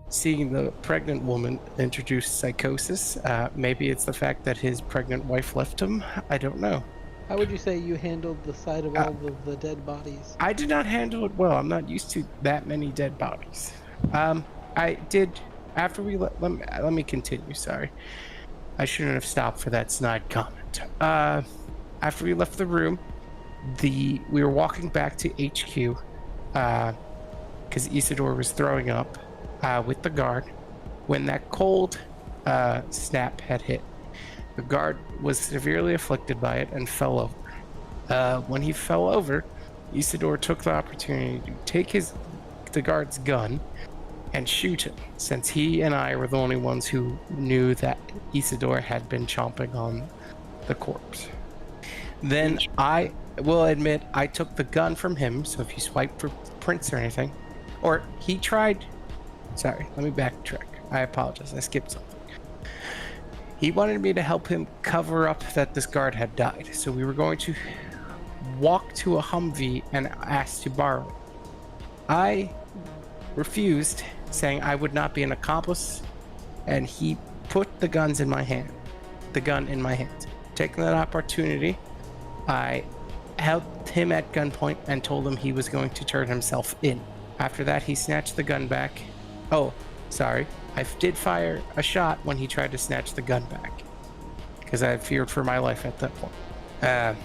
seeing the pregnant woman introduce psychosis. Maybe it's the fact that his pregnant wife left him. I don't know. How would you say you handled the sight of all of the dead bodies? I did not handle it well. I'm not used to that many dead bodies. I did after we let me continue. Sorry, I shouldn't have stopped for that snide comment. After we left the room, we were walking back to HQ because Isidore was throwing up with the guard when that cold snap had hit. The guard was severely afflicted by it and fell over. When he fell over, Isidore took the opportunity to take the guard's gun and shoot him, since he and I were the only ones who knew that Isidore had been chomping on the corpse. Then I will admit I took the gun from him, so if you swipe for prints or anything, or he tried... Sorry, let me backtrack. I apologize, I skipped something. He wanted me to help him cover up that this guard had died, so we were going to walk to a Humvee and ask to borrow it. I refused, saying I would not be an accomplice, and he put the gun in my hand. Taking that opportunity, I held him at gunpoint and told him he was going to turn himself in. After that, he snatched the gun back. Oh, sorry. I did fire a shot when he tried to snatch the gun back, because I feared for my life at that point.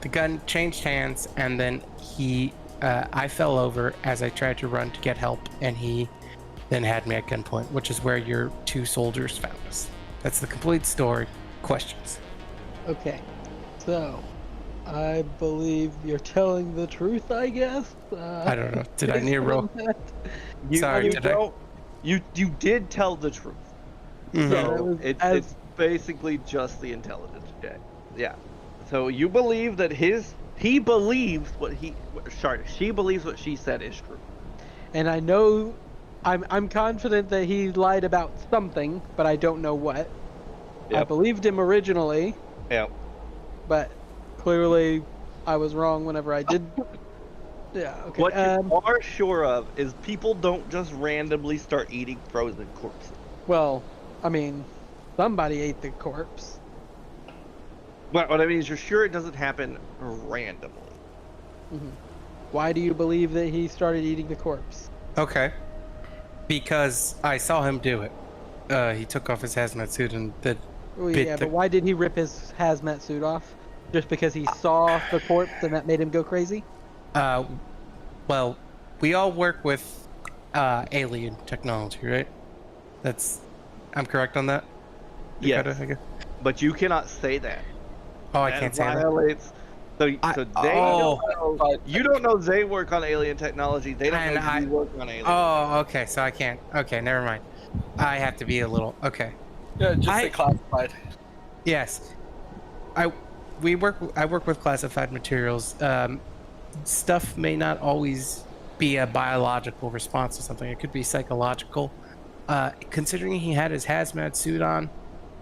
The gun changed hands, and then I fell over as I tried to run to get help, and he then had me at gunpoint, which is where your two soldiers found us. That's the complete story. Questions? Okay, so I believe you're telling the truth, I guess. I don't know. Did I need to roll? Sorry, did I? You did tell the truth. Mhm. So it's basically just the intelligence check. Yeah. So you believe that she believes what she said is true. And I know, I'm confident that he lied about something, but I don't know what. I Yep. believed him originally, Yeah. but clearly I was wrong whenever I did. Yeah, okay. What you are sure of is people don't just randomly start eating frozen corpses. Well, I mean, somebody ate the corpse. But what I mean is you're sure it doesn't happen randomly. Mm-hmm. Why do you believe that he started eating the corpse? Okay. Because I saw him do it. He took off his hazmat suit and did. Well, bit yeah, the- but why did he rip his hazmat suit off? Just because he saw the corpse and that made him go crazy? Well, we all work with alien technology, right? I'm correct on that? Yes. Dakota, I guess? But you cannot say that. Oh, I That can't say that. violates. So they oh. don't know. You don't know they work on alien technology. They don't And know I- you work on alien. Oh, okay, so I can't. Okay, never mind. I have to be a little. Okay. Yeah, just say classified. Yes. I work with classified materials. Stuff may not always be a biological response to something. It could be psychological. Considering he had his hazmat suit on,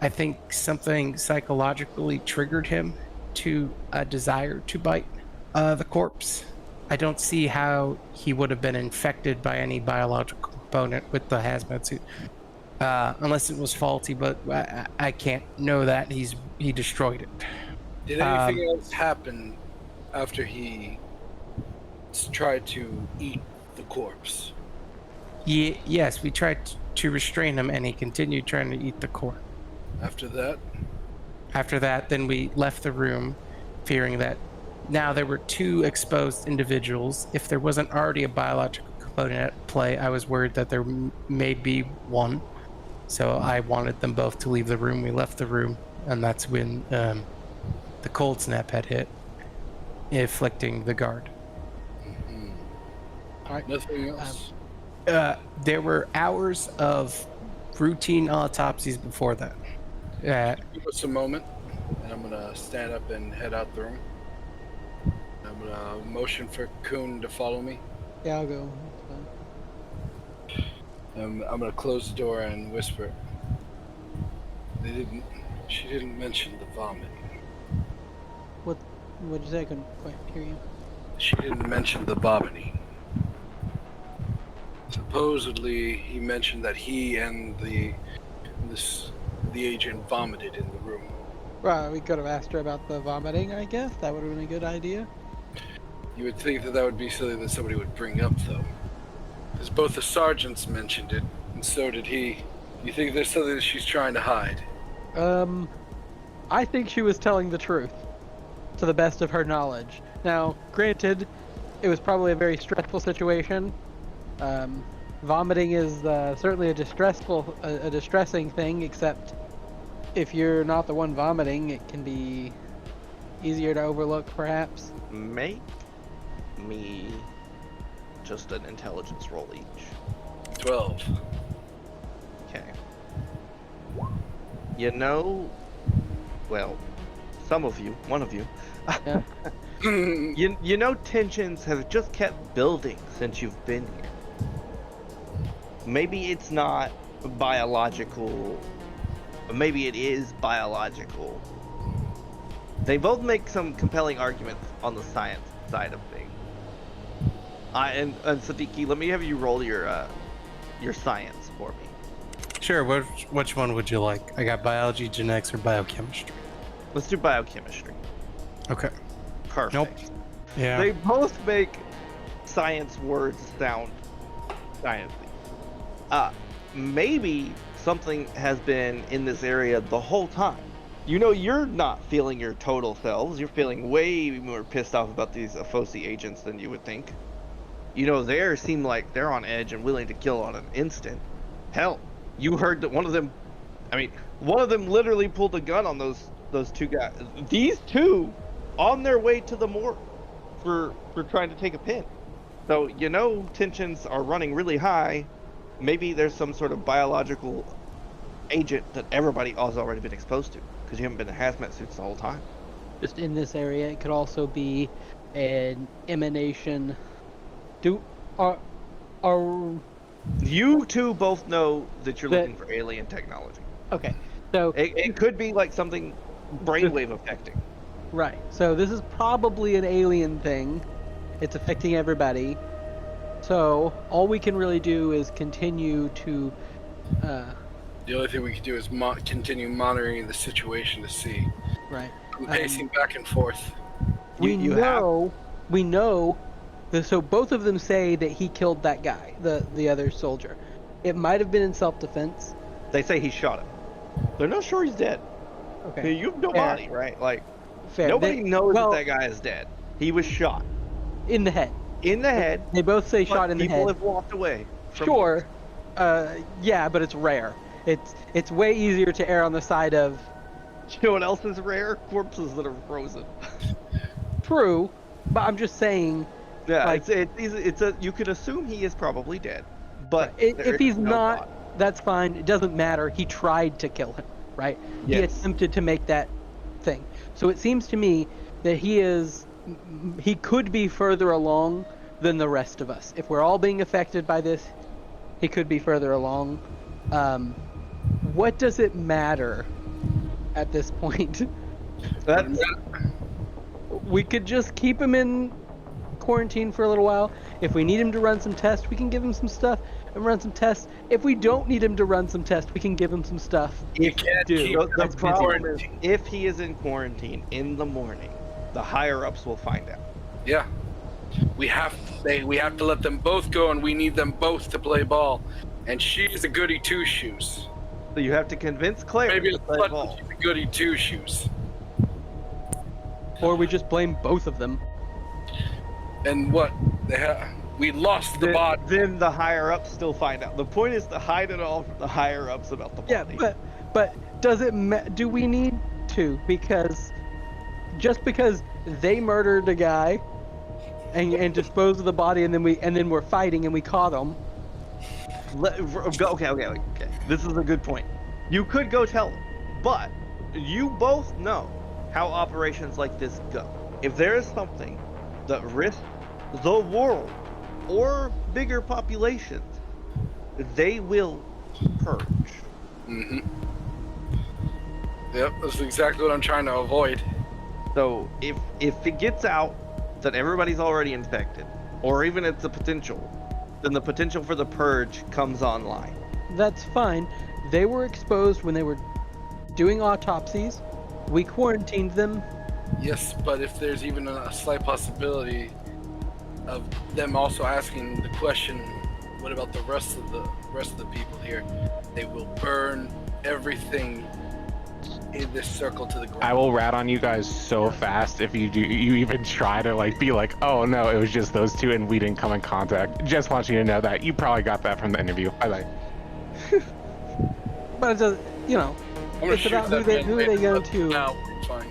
I think something psychologically triggered him to a desire to bite the corpse. I don't see how he would have been infected by any biological component with the hazmat suit. Unless it was faulty, but I can't know that. He destroyed it. Did anything else happen after he tried to eat the corpse? Yes, we tried to restrain him, and he continued trying to eat the corpse. After that? After that, then we left the room, fearing that now there were two exposed individuals. If there wasn't already a biological component at play, I was worried that there may be one. So I wanted them both to leave the room. We left the room, and that's when the cold snap had hit, afflicting the guard. Mm-hmm. All right. Nothing else. There were hours of routine autopsies before that. Give us a moment, and I'm gonna stand up and head out the room. I'm gonna motion for Kuhn to follow me. Yeah, I'll go. I'm gonna close the door and whisper. She didn't mention the vomit. What'd you say? I couldn't quite hear you. She didn't mention the vomiting. Supposedly, he mentioned that he and the agent vomited in the room. Well, we could have asked her about the vomiting, I guess. That would have been a good idea. You would think that would be something that somebody would bring up, though. Because both the sergeants mentioned it, and so did he. You think there's something that she's trying to hide? I think she was telling the truth, to the best of her knowledge. Now, granted, it was probably a very stressful situation. Vomiting is certainly a distressing thing, except if you're not the one vomiting, it can be easier to overlook, perhaps. Make me just an intelligence roll each. 12. Okay. You know, well, some of you, one of you, Yeah. you know tensions have just kept building since you've been here. Maybe it's not biological, but maybe it is biological. They both make some compelling arguments on the science side of things. And Siddiqui, let me have you roll your science for me. Sure. Which one would you like? I got biology, genetics, or biochemistry. Let's do biochemistry. Okay. Perfect. Nope. Yeah. They both make science words sound sciencey. Maybe something has been in this area the whole time. You know, you're not feeling your total selves. You're feeling way more pissed off about these Fosi agents than you would think. You know, they seem like they're on edge and willing to kill on an instant. Hell, you heard that one of them literally pulled a gun on those two guys. These two on their way to the morgue for trying to take a pin. So, you know, tensions are running really high. Maybe there's some sort of biological agent that everybody has already been exposed to, because you haven't been in hazmat suits the whole time. Just in this area, it could also be an emanation. Are You two both know that you're looking for alien technology. okay? So It could be like something brainwave affecting. right. So this is probably an alien thing. It's affecting everybody. So all we can really do is continue to. The only thing we can do is continue monitoring the situation to see. Right. I'm pacing back and forth. We know. So both of them say that he killed that guy, the other soldier. It might have been in self-defense. They say he shot him. They're not sure he's dead. Okay. You have no Fair. body, right? Like, Fair. nobody knows that guy is dead. He was shot. In the head. In the head. They both say shot in the head. People have walked away. Sure. Yeah, but it's rare. It's way easier to err on the side of. You know what else is rare? Corpses that are frozen. True, but I'm just saying. Yeah, like, you could assume he is probably dead, but if he's no not, body. that's fine. It doesn't matter. He tried to kill him, right? He Yes. attempted to make that thing. So it seems to me that he could be further along than the rest of us. If we're all being affected by this, he could be further along. What does it matter at this point? We could just keep him in quarantine for a little while. If we need him to run some tests, we can give him some stuff and run some tests. If we don't need him to run some tests, we can give him some stuff. The problem is, if he is in quarantine in the morning, the higher ups will find out. Yeah. We have to let them both go, and we need them both to play ball. And she's a goody two shoes. So you have to convince Claire Maybe to play ball. she's a goody two shoes. Or we just blame both of them. And what? We lost the body. Then the higher ups still find out. The point is to hide it all from the higher ups about the body. Yeah, but does it? Do we need to? Because just because they murdered a guy and dispose of the body, and then we're fighting and we caught him. Okay. This is a good point. You could go tell them, but you both know how operations like this go. If there is something that risks the world or bigger populations, they will purge. Mm-hmm. Yep, that's exactly what I'm trying to avoid. So if it gets out that everybody's already infected, or even it's a potential, then the potential for the purge comes online. That's fine. They were exposed when they were doing autopsies. We quarantined them. Yes, but if there's even a slight possibility of them also asking the question, what about the rest of the people here? They will burn everything in this circle to the ground. I will rat on you guys so fast if you even try to like be like, oh no, it was just those two and we didn't come in contact. Just want you to know that you probably got that from the interview. Bye. But it does, you know, I'm gonna it's shoot about that who man they going right to now. Fine.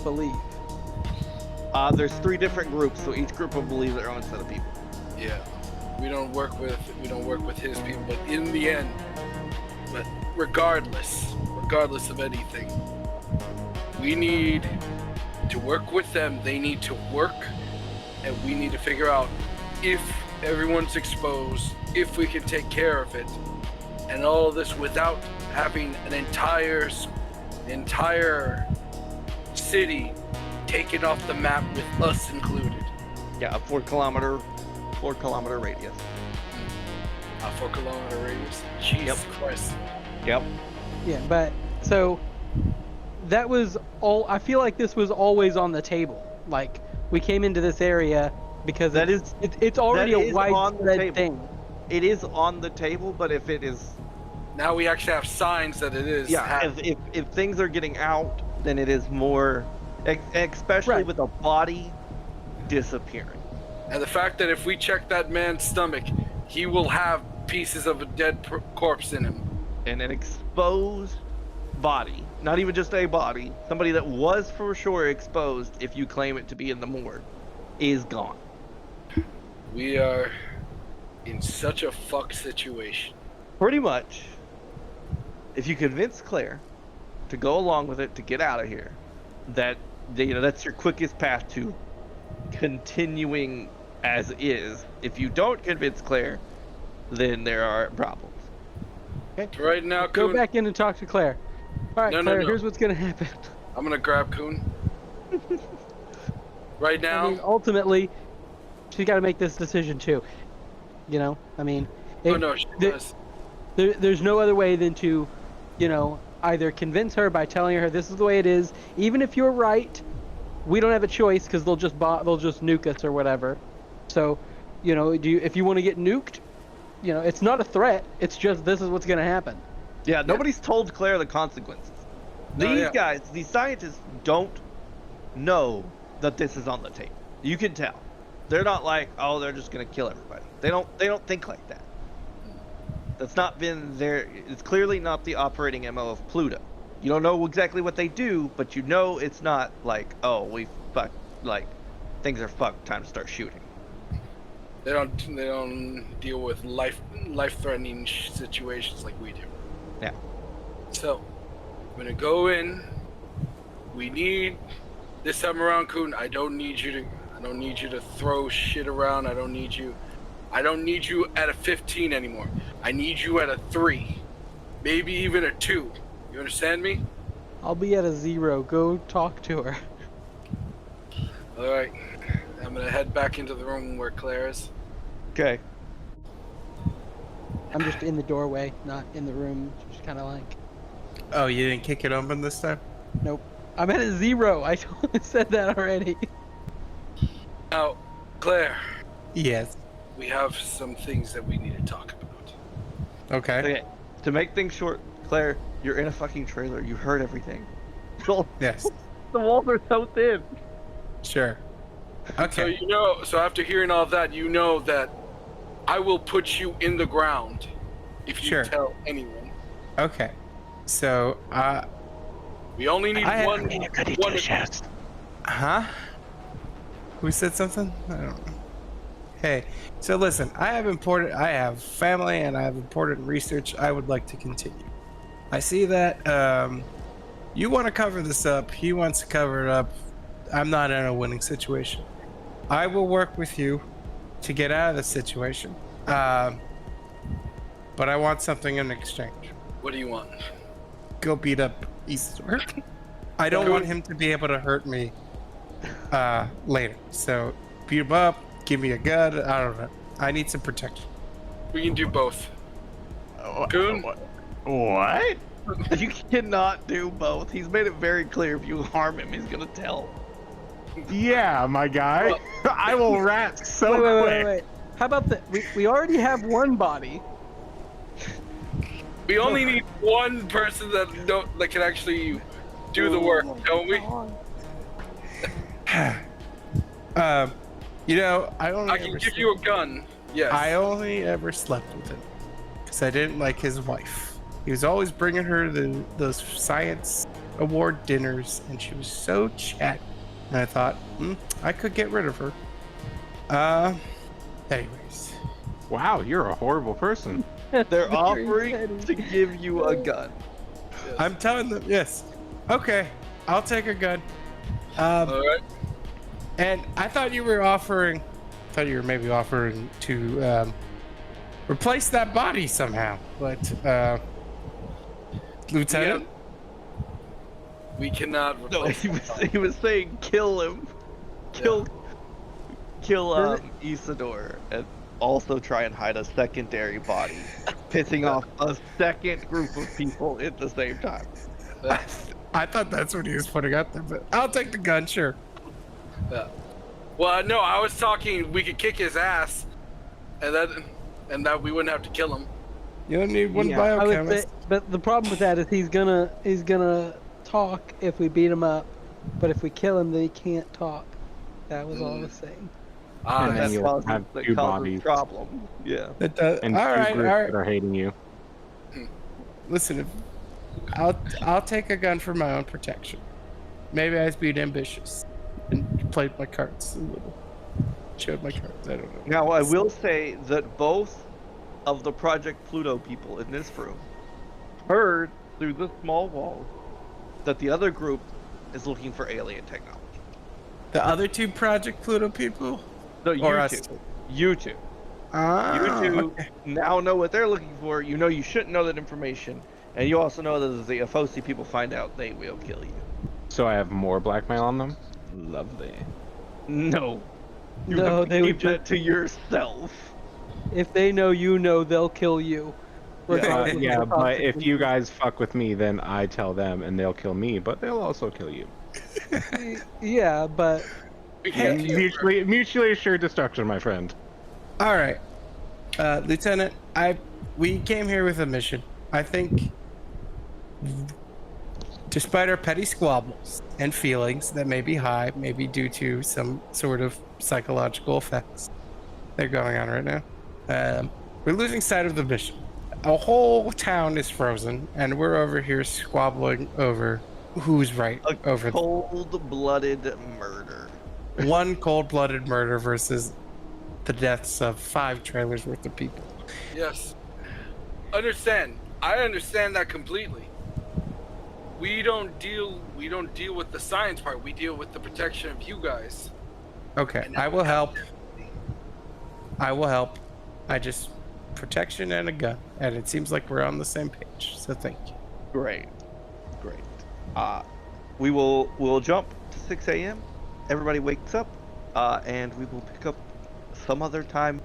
believe. There's 3 different groups, so each group will believe their own set of people. Yeah, we don't work with his people, but in the end, but regardless of anything, we need to work with them. They need to work, and we need to figure out if everyone's exposed, if we can take care of it, and all of this without having an entire city taken off the map with us included. Yeah, a 4 kilometer radius. A 4-kilometer radius. Jesus Christ. Yep. Yeah, but so that was all. I feel like this was always on the table. Like we came into this area because it's already that a is on the widespread table. thing. It is on the table, but if it is, Now we actually have signs that it is. if things are getting out, then it is more, especially Right. with a body disappearing. And the fact that if we check that man's stomach, he will have pieces of a dead corpse in him. And an exposed body, not even just a body, somebody that was for sure exposed, if you claim it to be in the morgue, is gone. We are in such a fuck situation. Pretty much, if you convince Claire to go along with it, to get out of here, that's your quickest path to continuing as is. If you don't convince Claire, then there are problems. Right now, Go Coon, back in and talk to Claire. All right, No, Claire. no. Here's what's gonna happen. I'm gonna grab Coon. Right now, I mean, ultimately, she's got to make this decision too. You know, I mean, oh no, she does. there's no other way than to, you know, either convince her by telling her this is the way it is. Even if you're right, we don't have a choice because they'll just nuke us or whatever. So, you know, if you want to get nuked, you know, it's not a threat. It's just this is what's gonna happen. Yeah, nobody's told Claire the consequences. These guys, these scientists, don't know that this is on the table. You can tell. They're not like, oh, they're just gonna kill everybody. They don't think like that. That's not been their. It's clearly not the operating MO of Pluto. You don't know exactly what they do, but you know it's not like, oh, we fucked, like things are fucked. Time to start shooting. They don't deal with life-threatening situations like we do. Yeah. So, I'm gonna go in. We need this time around, Coon. I don't need you to throw shit around. I don't need you at a 15 anymore. I need you at a 3, maybe even a 2. You understand me? I'll be at a 0. Go talk to her. All right. I'm gonna head back into the room where Claire is. Okay. I'm just in the doorway, not in the room. Just kind of like, Oh, you didn't kick it open this time? nope. I'm at a 0. I said that already. Now, Claire, Yes. we have some things that we need to talk about. Okay. Okay. To make things short, Claire, you're in a fucking trailer. You heard everything. Yes. The walls are so thin. Sure. So Okay. so after hearing all that, you know that I will put you in the ground if you Sure. tell anyone. Okay. So, We only need I- one. Huh? Who said something? I don't know. Hey, so listen, I have family and I have important research I would like to continue. I see that you want to cover this up. He wants to cover it up. I'm not in a winning situation. I will work with you to get out of this situation. But I want something in exchange. What do you want? Go beat up Easter. I don't want him to be able to hurt me later. So beat him up, give me a gun. I don't know. I need some protection. We can do both. Goon? What? You cannot do both. He's made it very clear if you harm him, he's gonna tell. Yeah, my guy. I will rat so quick. Wait. How about that? We already have one body. We only need one person that can actually do the work, don't we? You know, I can give you a gun. Yes. I only ever slept with him because I didn't like his wife. He was always bringing her those science award dinners, and she was so chatty. And I thought, I could get rid of her. Anyways. Wow, you're a horrible person. They're offering to give you a gun. Yes. I'm telling them, yes. Okay, I'll take a gun. All right. And I thought you were maybe offering to replace that body somehow. But, Lieutenant? We cannot No, replace he was saying kill him. Kill Isidore, and also try and hide a secondary body, pissing off a second group of people at the same time. I thought that's what he was putting out there, but I'll take the gun, sure. Yeah. Well, no, I was talking. We could kick his ass, and that we wouldn't have to kill him. You don't need one I would biochemist. say, but the problem with that is he's gonna talk if we beat him up, but if we kill him, then he can't talk. That was all I was saying. And then That you'll causes have the two bodies. problem. Yeah. And And two groups that are hating you. Listen, I'll take a gun for my own protection. Maybe I was being ambitious and played my cards a little. Showed my cards. I don't know. Now, I will say that both of the Project Pluto people in this room heard through the small wall that the other group is looking for alien technology. The other two Project Pluto people? No, you Or two. us two? You two. Ah, You two okay. now know what they're looking for. You know you shouldn't know that information. And you also know that if the FOC people find out, they will kill you. So I have more blackmail on them? Lovely. No. You No, have to they would keep that to yourself. If they know you know, they'll kill you. regardless of Yeah, the but if you consequences. guys fuck with me, then I tell them and they'll kill me, but they'll also kill you. Yeah, but We can And kill you. mutually assured destruction, my friend. All right, Lieutenant. We came here with a mission. I think, despite our petty squabbles and feelings that may be high, maybe due to some sort of psychological effects that are going on right now, we're losing sight of the mission. A whole town is frozen, and we're over here squabbling over who's right. Over Cold-blooded murder. one cold-blooded murder versus the deaths of 5 trailers worth of people. Yes. Understand. I understand that completely. We don't deal with the science part. We deal with the protection of you guys. Okay, I will help. I just protection and a gun, and it seems like we're on the same page. So thank you. Great. We'll jump to 6 a.m. Everybody wakes up, and we will pick up some other time